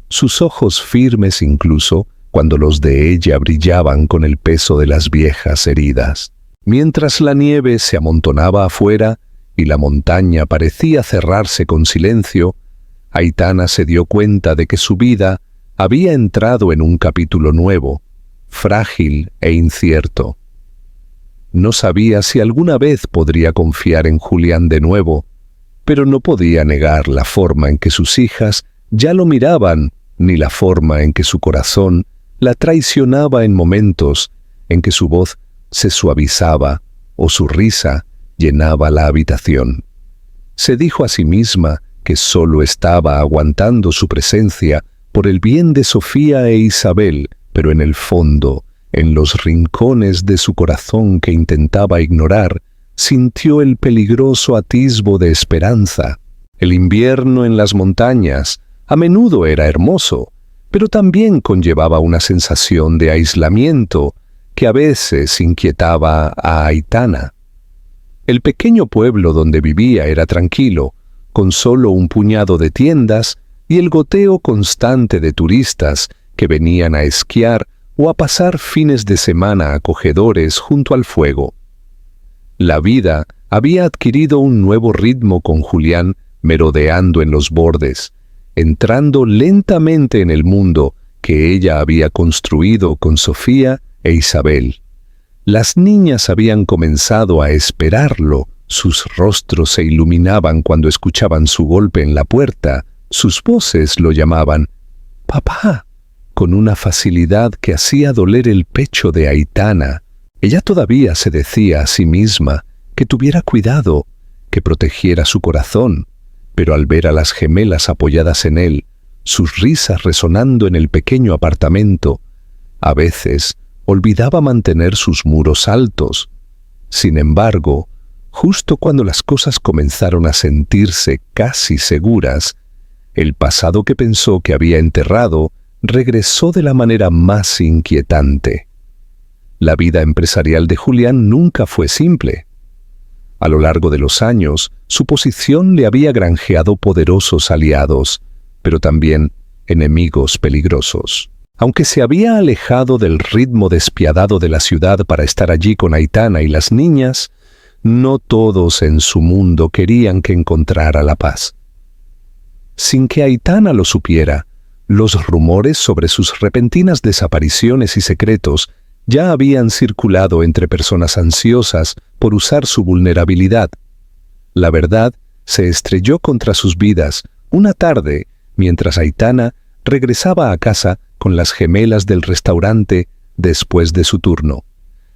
sus ojos firmes incluso cuando los de ella brillaban con el peso de las viejas heridas. Mientras la nieve se amontonaba afuera y la montaña parecía cerrarse con silencio, Aitana se dio cuenta de que su vida había entrado en un capítulo nuevo, frágil e incierto. No sabía si alguna vez podría confiar en Julián de nuevo, pero no podía negar la forma en que sus hijas ya lo miraban, ni la forma en que su corazón la traicionaba en momentos en que su voz se suavizaba o su risa llenaba la habitación. Se dijo a sí misma que solo estaba aguantando su presencia por el bien de Sofía e Isabel, pero en el fondo, en los rincones de su corazón que intentaba ignorar, sintió el peligroso atisbo de esperanza. El invierno en las montañas a menudo era hermoso, pero también conllevaba una sensación de aislamiento que a veces inquietaba a Aitana. El pequeño pueblo donde vivía era tranquilo, con solo un puñado de tiendas y el goteo constante de turistas que venían a esquiar o a pasar fines de semana acogedores junto al fuego. La vida había adquirido un nuevo ritmo con Julián merodeando en los bordes, entrando lentamente en el mundo que ella había construido con Sofía e Isabel. Las niñas habían comenzado a esperarlo, sus rostros se iluminaban cuando escuchaban su golpe en la puerta, sus voces lo llamaban «Papá», con una facilidad que hacía doler el pecho de Aitana. Ella todavía se decía a sí misma que tuviera cuidado, que protegiera su corazón, pero al ver a las gemelas apoyadas en él, sus risas resonando en el pequeño apartamento, a veces olvidaba mantener sus muros altos. Sin embargo, justo cuando las cosas comenzaron a sentirse casi seguras, el pasado que pensó que había enterrado regresó de la manera más inquietante. La vida empresarial de Julián nunca fue simple. A lo largo de los años, su posición le había granjeado poderosos aliados, pero también enemigos peligrosos. Aunque se había alejado del ritmo despiadado de la ciudad para estar allí con Aitana y las niñas, no todos en su mundo querían que encontrara la paz. Sin que Aitana lo supiera, los rumores sobre sus repentinas desapariciones y secretos ya habían circulado entre personas ansiosas por usar su vulnerabilidad. La verdad se estrelló contra sus vidas una tarde mientras Aitana regresaba a casa con las gemelas del restaurante después de su turno.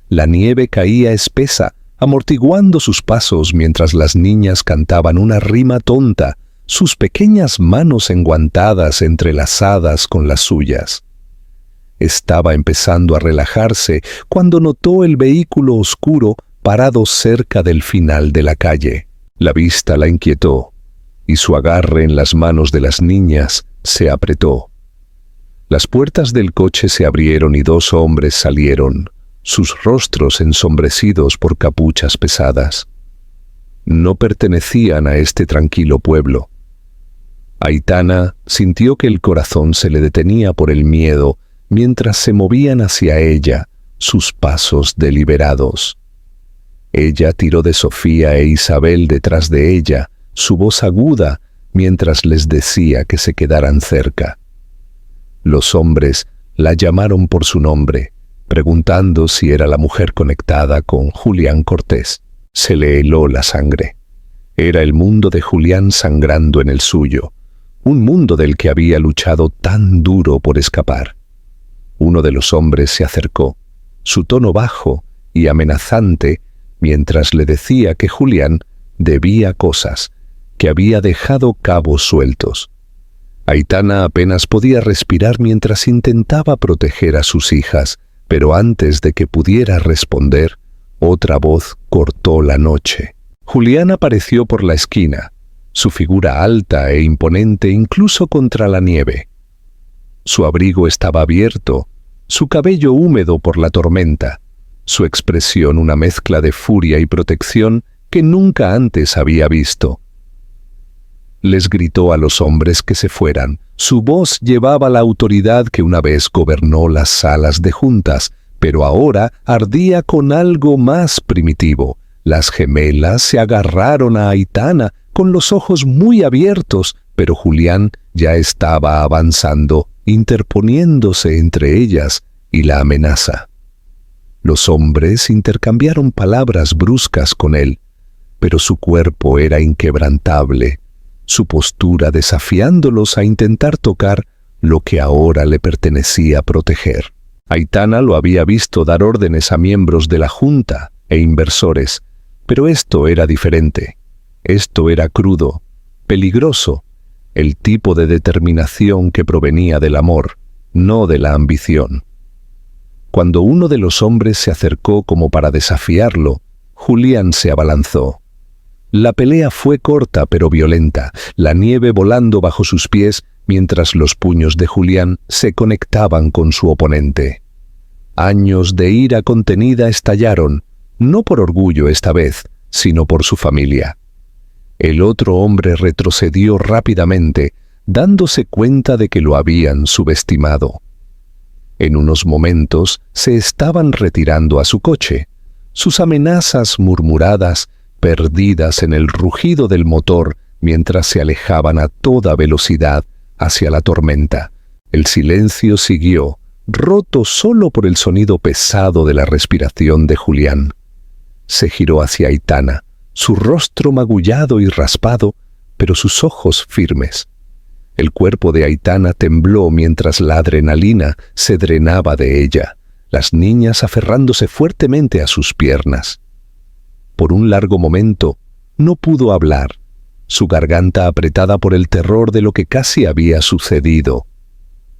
La nieve caía espesa, amortiguando sus pasos mientras las niñas cantaban una rima tonta, sus pequeñas manos enguantadas entrelazadas con las suyas. Estaba empezando a relajarse cuando notó el vehículo oscuro parado cerca del final de la calle. La vista la inquietó, y su agarre en las manos de las niñas se apretó. Las puertas del coche se abrieron y dos hombres salieron, sus rostros ensombrecidos por capuchas pesadas. No pertenecían a este tranquilo pueblo. Aitana sintió que el corazón se le detenía por el miedo mientras se movían hacia ella, sus pasos deliberados. Ella tiró de Sofía e Isabel detrás de ella, su voz aguda mientras les decía que se quedaran cerca. Los hombres la llamaron por su nombre, preguntando si era la mujer conectada con Julián Cortés. Se le heló la sangre. Era el mundo de Julián sangrando en el suyo, un mundo del que había luchado tan duro por escapar. Uno de los hombres se acercó, su tono bajo y amenazante, mientras le decía que Julián debía cosas, que había dejado cabos sueltos. Aitana apenas podía respirar mientras intentaba proteger a sus hijas, pero antes de que pudiera responder, otra voz cortó la noche. Julián apareció por la esquina, su figura alta e imponente incluso contra la nieve. Su abrigo estaba abierto, su cabello húmedo por la tormenta, su expresión una mezcla de furia y protección que nunca antes había visto. Les gritó a los hombres que se fueran. Su voz llevaba la autoridad que una vez gobernó las salas de juntas, pero ahora ardía con algo más primitivo. Las gemelas se agarraron a Aitana con los ojos muy abiertos, pero Julián ya estaba avanzando, interponiéndose entre ellas y la amenaza. Los hombres intercambiaron palabras bruscas con él, pero su cuerpo era inquebrantable, su postura desafiándolos a intentar tocar lo que ahora le pertenecía proteger. Aitana lo había visto dar órdenes a miembros de la Junta e inversores, pero esto era diferente. Esto era crudo, peligroso, el tipo de determinación que provenía del amor, no de la ambición. Cuando uno de los hombres se acercó como para desafiarlo, Julián se abalanzó. La pelea fue corta pero violenta, la nieve volando bajo sus pies mientras los puños de Julián se conectaban con su oponente. Años de ira contenida estallaron, no por orgullo esta vez, sino por su familia. El otro hombre retrocedió rápidamente, dándose cuenta de que lo habían subestimado. En unos momentos se estaban retirando a su coche, sus amenazas murmuradas, perdidas en el rugido del motor mientras se alejaban a toda velocidad hacia la tormenta. El silencio siguió, roto solo por el sonido pesado de la respiración de Julián. Se giró hacia Aitana, su rostro magullado y raspado, pero sus ojos firmes. El cuerpo de Aitana tembló mientras la adrenalina se drenaba de ella, las niñas aferrándose fuertemente a sus piernas. Por un largo momento no pudo hablar, su garganta apretada por el terror de lo que casi había sucedido.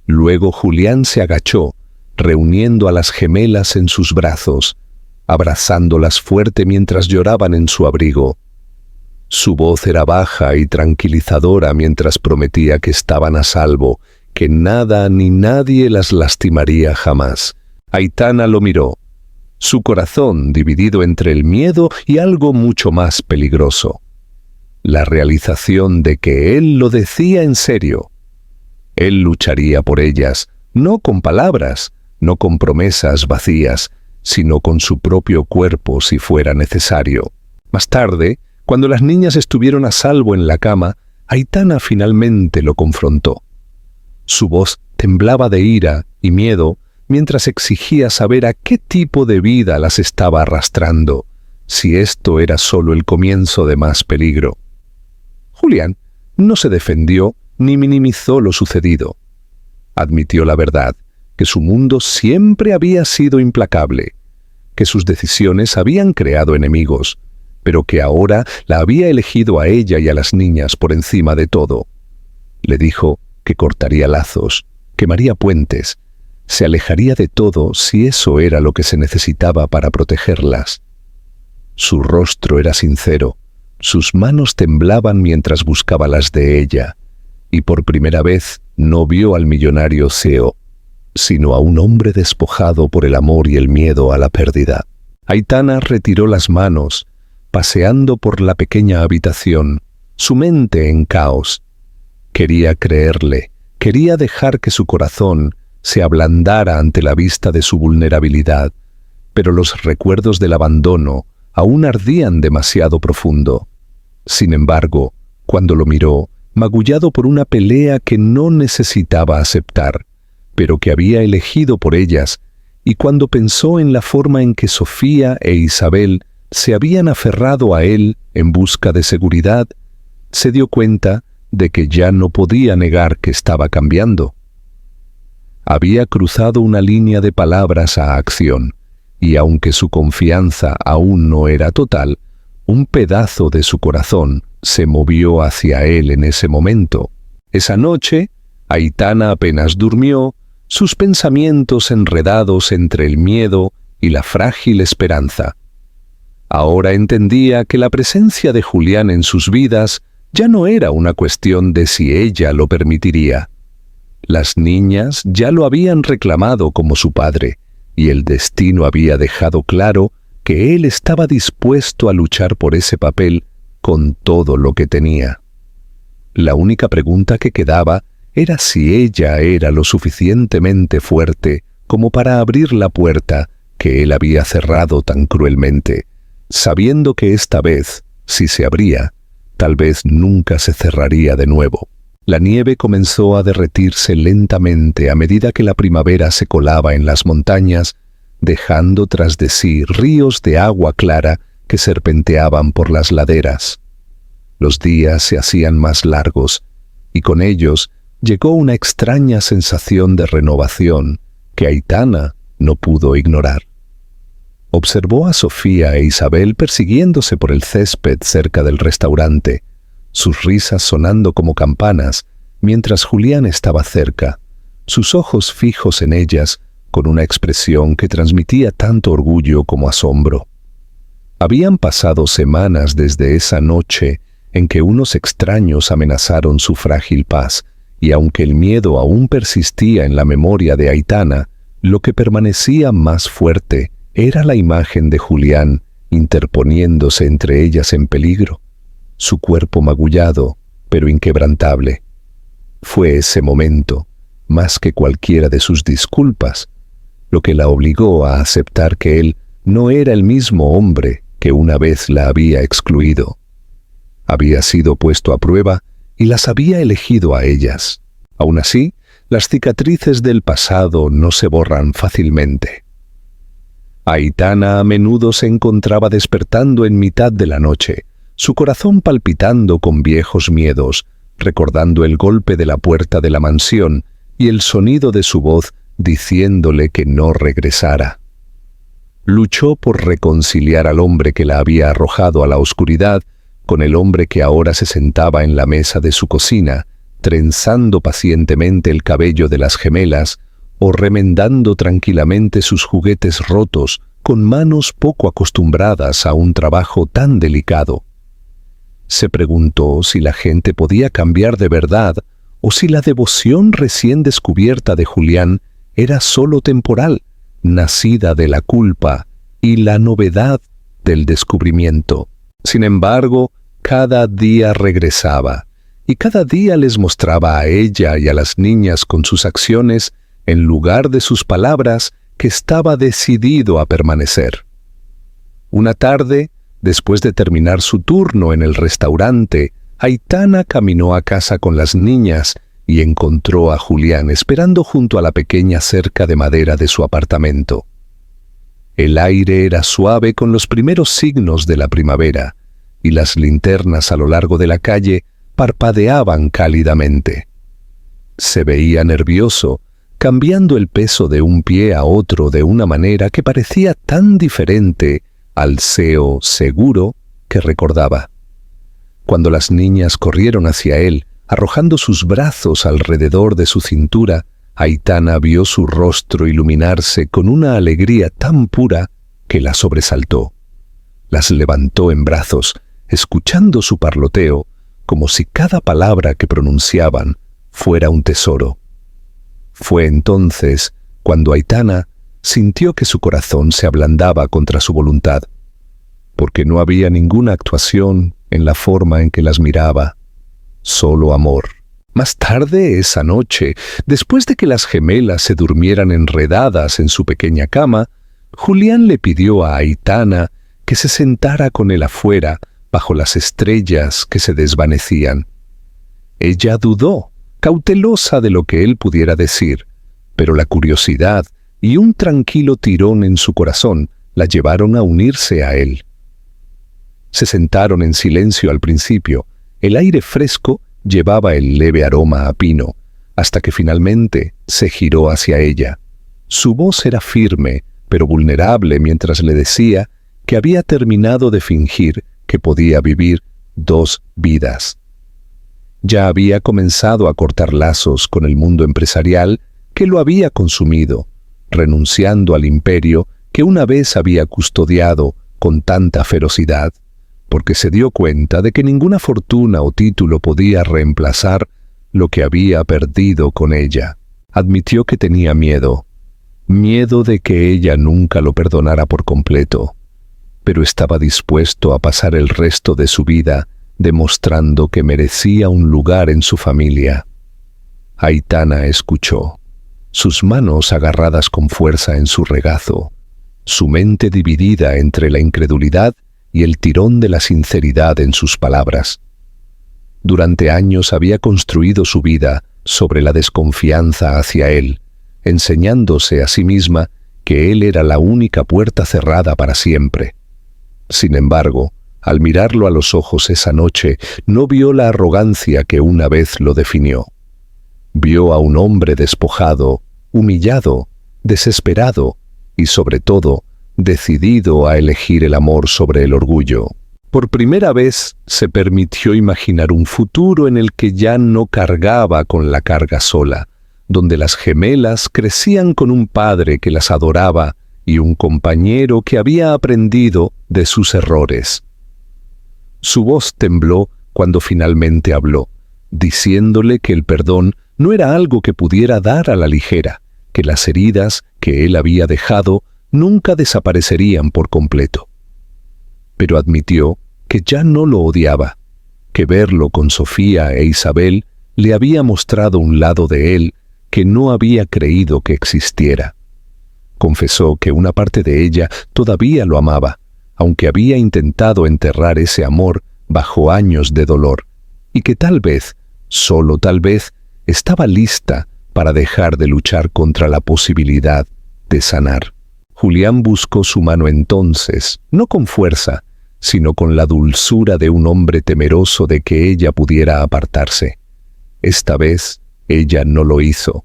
Luego Julián se agachó, reuniendo a las gemelas en sus brazos, abrazándolas fuerte mientras lloraban en su abrigo. Su voz era baja y tranquilizadora mientras prometía que estaban a salvo, que nada ni nadie las lastimaría jamás. Aitana lo miró, su corazón dividido entre el miedo y algo mucho más peligroso. La realización de que él lo decía en serio. Él lucharía por ellas, no con palabras, no con promesas vacías, sino con su propio cuerpo si fuera necesario. Más tarde, cuando las niñas estuvieron a salvo en la cama, Aitana finalmente lo confrontó. Su voz temblaba de ira y miedo mientras exigía saber a qué tipo de vida las estaba arrastrando, si esto era solo el comienzo de más peligro. Julián no se defendió ni minimizó lo sucedido. Admitió la verdad, que su mundo siempre había sido implacable, que sus decisiones habían creado enemigos, pero que ahora la había elegido a ella y a las niñas por encima de todo. Le dijo que cortaría lazos, quemaría puentes, se alejaría de todo si eso era lo que se necesitaba para protegerlas. Su rostro era sincero, sus manos temblaban mientras buscaba las de ella, y por primera vez no vio al millonario CEO, sino a un hombre despojado por el amor y el miedo a la pérdida. Aitana retiró las manos, paseando por la pequeña habitación, su mente en caos. Quería creerle, quería dejar que su corazón se ablandara ante la vista de su vulnerabilidad, pero los recuerdos del abandono aún ardían demasiado profundo. Sin embargo, cuando lo miró, magullado por una pelea que no necesitaba aceptar, pero que había elegido por ellas, y cuando pensó en la forma en que Sofía e Isabel se habían aferrado a él en busca de seguridad, se dio cuenta de que ya no podía negar que estaba cambiando. Había cruzado una línea de palabras a acción, y aunque su confianza aún no era total, un pedazo de su corazón se movió hacia él en ese momento. Esa noche, Aitana apenas durmió, sus pensamientos enredados entre el miedo y la frágil esperanza. Ahora entendía que la presencia de Julián en sus vidas ya no era una cuestión de si ella lo permitiría. Las niñas ya lo habían reclamado como su padre, y el destino había dejado claro que él estaba dispuesto a luchar por ese papel con todo lo que tenía. La única pregunta que quedaba era si ella era lo suficientemente fuerte como para abrir la puerta que él había cerrado tan cruelmente, sabiendo que esta vez, si se abría, tal vez nunca se cerraría de nuevo. La nieve comenzó a derretirse lentamente a medida que la primavera se colaba en las montañas, dejando tras de sí ríos de agua clara que serpenteaban por las laderas. Los días se hacían más largos, y con ellos llegó una extraña sensación de renovación que Aitana no pudo ignorar. Observó a Sofía e Isabel persiguiéndose por el césped cerca del restaurante, sus risas sonando como campanas, mientras Julián estaba cerca, sus ojos fijos en ellas con una expresión que transmitía tanto orgullo como asombro. Habían pasado semanas desde esa noche en que unos extraños amenazaron su frágil paz, y aunque el miedo aún persistía en la memoria de Aitana, lo que permanecía más fuerte era la imagen de Julián interponiéndose entre ellas en peligro, su cuerpo magullado, pero inquebrantable. Fue ese momento, más que cualquiera de sus disculpas, lo que la obligó a aceptar que él no era el mismo hombre que una vez la había excluido. Había sido puesto a prueba y las había elegido a ellas. Aún así, las cicatrices del pasado no se borran fácilmente. Aitana a menudo se encontraba despertando en mitad de la noche, su corazón palpitando con viejos miedos, recordando el golpe de la puerta de la mansión y el sonido de su voz diciéndole que no regresara. Luchó por reconciliar al hombre que la había arrojado a la oscuridad con el hombre que ahora se sentaba en la mesa de su cocina, trenzando pacientemente el cabello de las gemelas o remendando tranquilamente sus juguetes rotos con manos poco acostumbradas a un trabajo tan delicado. Se preguntó si la gente podía cambiar de verdad o si la devoción recién descubierta de Julián era solo temporal, nacida de la culpa y la novedad del descubrimiento. Sin embargo, cada día regresaba, y cada día les mostraba a ella y a las niñas con sus acciones, en lugar de sus palabras, que estaba decidido a permanecer. Una tarde, después de terminar su turno en el restaurante, Aitana caminó a casa con las niñas y encontró a Julián esperando junto a la pequeña cerca de madera de su apartamento. El aire era suave con los primeros signos de la primavera, y las linternas a lo largo de la calle parpadeaban cálidamente. Se veía nervioso, cambiando el peso de un pie a otro de una manera que parecía tan diferente al seo seguro que recordaba. Cuando las niñas corrieron hacia él, arrojando sus brazos alrededor de su cintura, Aitana vio su rostro iluminarse con una alegría tan pura que la sobresaltó. Las levantó en brazos, escuchando su parloteo, como si cada palabra que pronunciaban fuera un tesoro. Fue entonces cuando Aitana sintió que su corazón se ablandaba contra su voluntad, porque no había ninguna actuación en la forma en que las miraba, solo amor. Más tarde esa noche, después de que las gemelas se durmieran enredadas en su pequeña cama, Julián le pidió a Aitana que se sentara con él afuera, bajo las estrellas que se desvanecían. Ella dudó, cautelosa de lo que él pudiera decir, pero la curiosidad y un tranquilo tirón en su corazón la llevaron a unirse a él. Se sentaron en silencio al principio. El aire fresco llevaba el leve aroma a pino, hasta que finalmente se giró hacia ella. Su voz era firme, pero vulnerable mientras le decía que había terminado de fingir que podía vivir 2 vidas. Ya había comenzado a cortar lazos con el mundo empresarial que lo había consumido, renunciando al imperio que una vez había custodiado con tanta ferocidad, porque se dio cuenta de que ninguna fortuna o título podía reemplazar lo que había perdido con ella. Admitió que tenía miedo de que ella nunca lo perdonara por completo, pero estaba dispuesto a pasar el resto de su vida demostrando que merecía un lugar en su familia. Aitana escuchó, sus manos agarradas con fuerza en su regazo, su mente dividida entre la incredulidad y el tirón de la sinceridad en sus palabras. Durante años había construido su vida sobre la desconfianza hacia él, enseñándose a sí misma que él era la única puerta cerrada para siempre. Sin embargo, al mirarlo a los ojos esa noche, no vio la arrogancia que una vez lo definió. Vio a un hombre despojado, humillado, desesperado y, sobre todo, decidido a elegir el amor sobre el orgullo. Por primera vez se permitió imaginar un futuro en el que ya no cargaba con la carga sola, donde las gemelas crecían con un padre que las adoraba y un compañero que había aprendido de sus errores. Su voz tembló cuando finalmente habló, diciéndole que el perdón no era algo que pudiera dar a la ligera, que las heridas que él había dejado nunca desaparecerían por completo. Pero admitió que ya no lo odiaba, que verlo con Sofía e Isabel le había mostrado un lado de él que no había creído que existiera. Confesó que una parte de ella todavía lo amaba, aunque había intentado enterrar ese amor bajo años de dolor, y que tal vez, solo tal vez, estaba lista para dejar de luchar contra la posibilidad de sanar. Julián buscó su mano entonces, no con fuerza, sino con la dulzura de un hombre temeroso de que ella pudiera apartarse. Esta vez, ella no lo hizo.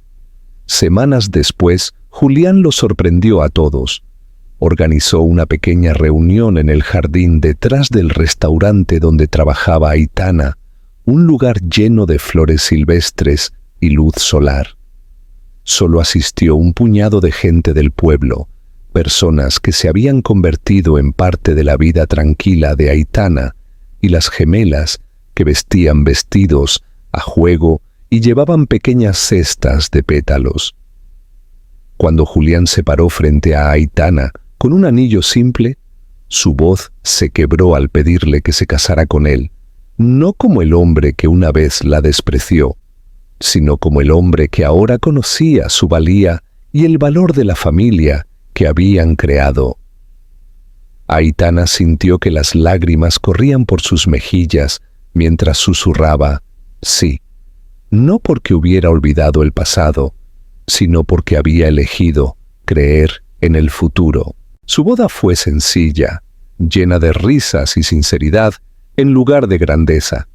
Semanas después, Julián lo sorprendió a todos. Organizó una pequeña reunión en el jardín detrás del restaurante donde trabajaba Aitana, un lugar lleno de flores silvestres y luz solar. Solo asistió un puñado de gente del pueblo, personas que se habían convertido en parte de la vida tranquila de Aitana, y las gemelas que vestían vestidos a juego y llevaban pequeñas cestas de pétalos. Cuando Julián se paró frente a Aitana con un anillo simple, su voz se quebró al pedirle que se casara con él, no como el hombre que una vez la despreció, sino como el hombre que ahora conocía su valía y el valor de la familia que habían creado. Aitana sintió que las lágrimas corrían por sus mejillas mientras susurraba, sí, no porque hubiera olvidado el pasado, sino porque había elegido creer en el futuro. Su boda fue sencilla, llena de risas y sinceridad, en lugar de grandeza.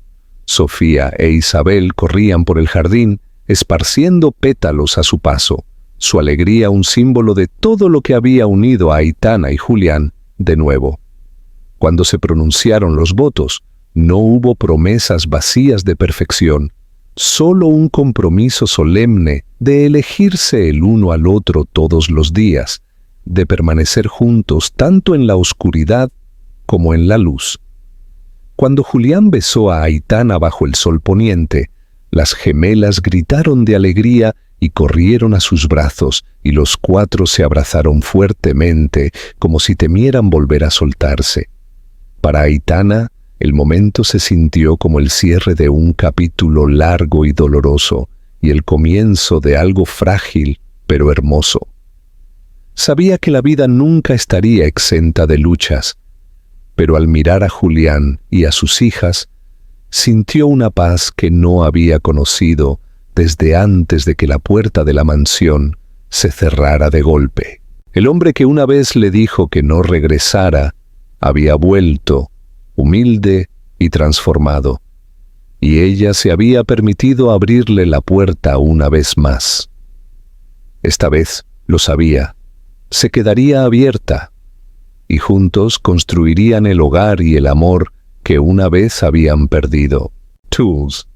Sofía e Isabel corrían por el jardín, esparciendo pétalos a su paso, su alegría un símbolo de todo lo que había unido a Aitana y Julián de nuevo. Cuando se pronunciaron los votos, no hubo promesas vacías de perfección, solo un compromiso solemne de elegirse el uno al otro todos los días, de permanecer juntos tanto en la oscuridad como en la luz. Cuando Julián besó a Aitana bajo el sol poniente, las gemelas gritaron de alegría y corrieron a sus brazos, y los cuatro se abrazaron fuertemente, como si temieran volver a soltarse. Para Aitana, el momento se sintió como el cierre de un capítulo largo y doloroso, y el comienzo de algo frágil, pero hermoso. Sabía que la vida nunca estaría exenta de luchas, pero al mirar a Julián y a sus hijas, sintió una paz que no había conocido desde antes de que la puerta de la mansión se cerrara de golpe. El hombre que una vez le dijo que no regresara, había vuelto, humilde y transformado, y ella se había permitido abrirle la puerta una vez más. Esta vez, lo sabía, se quedaría abierta, y juntos construirían el hogar y el amor que una vez habían perdido. Tools.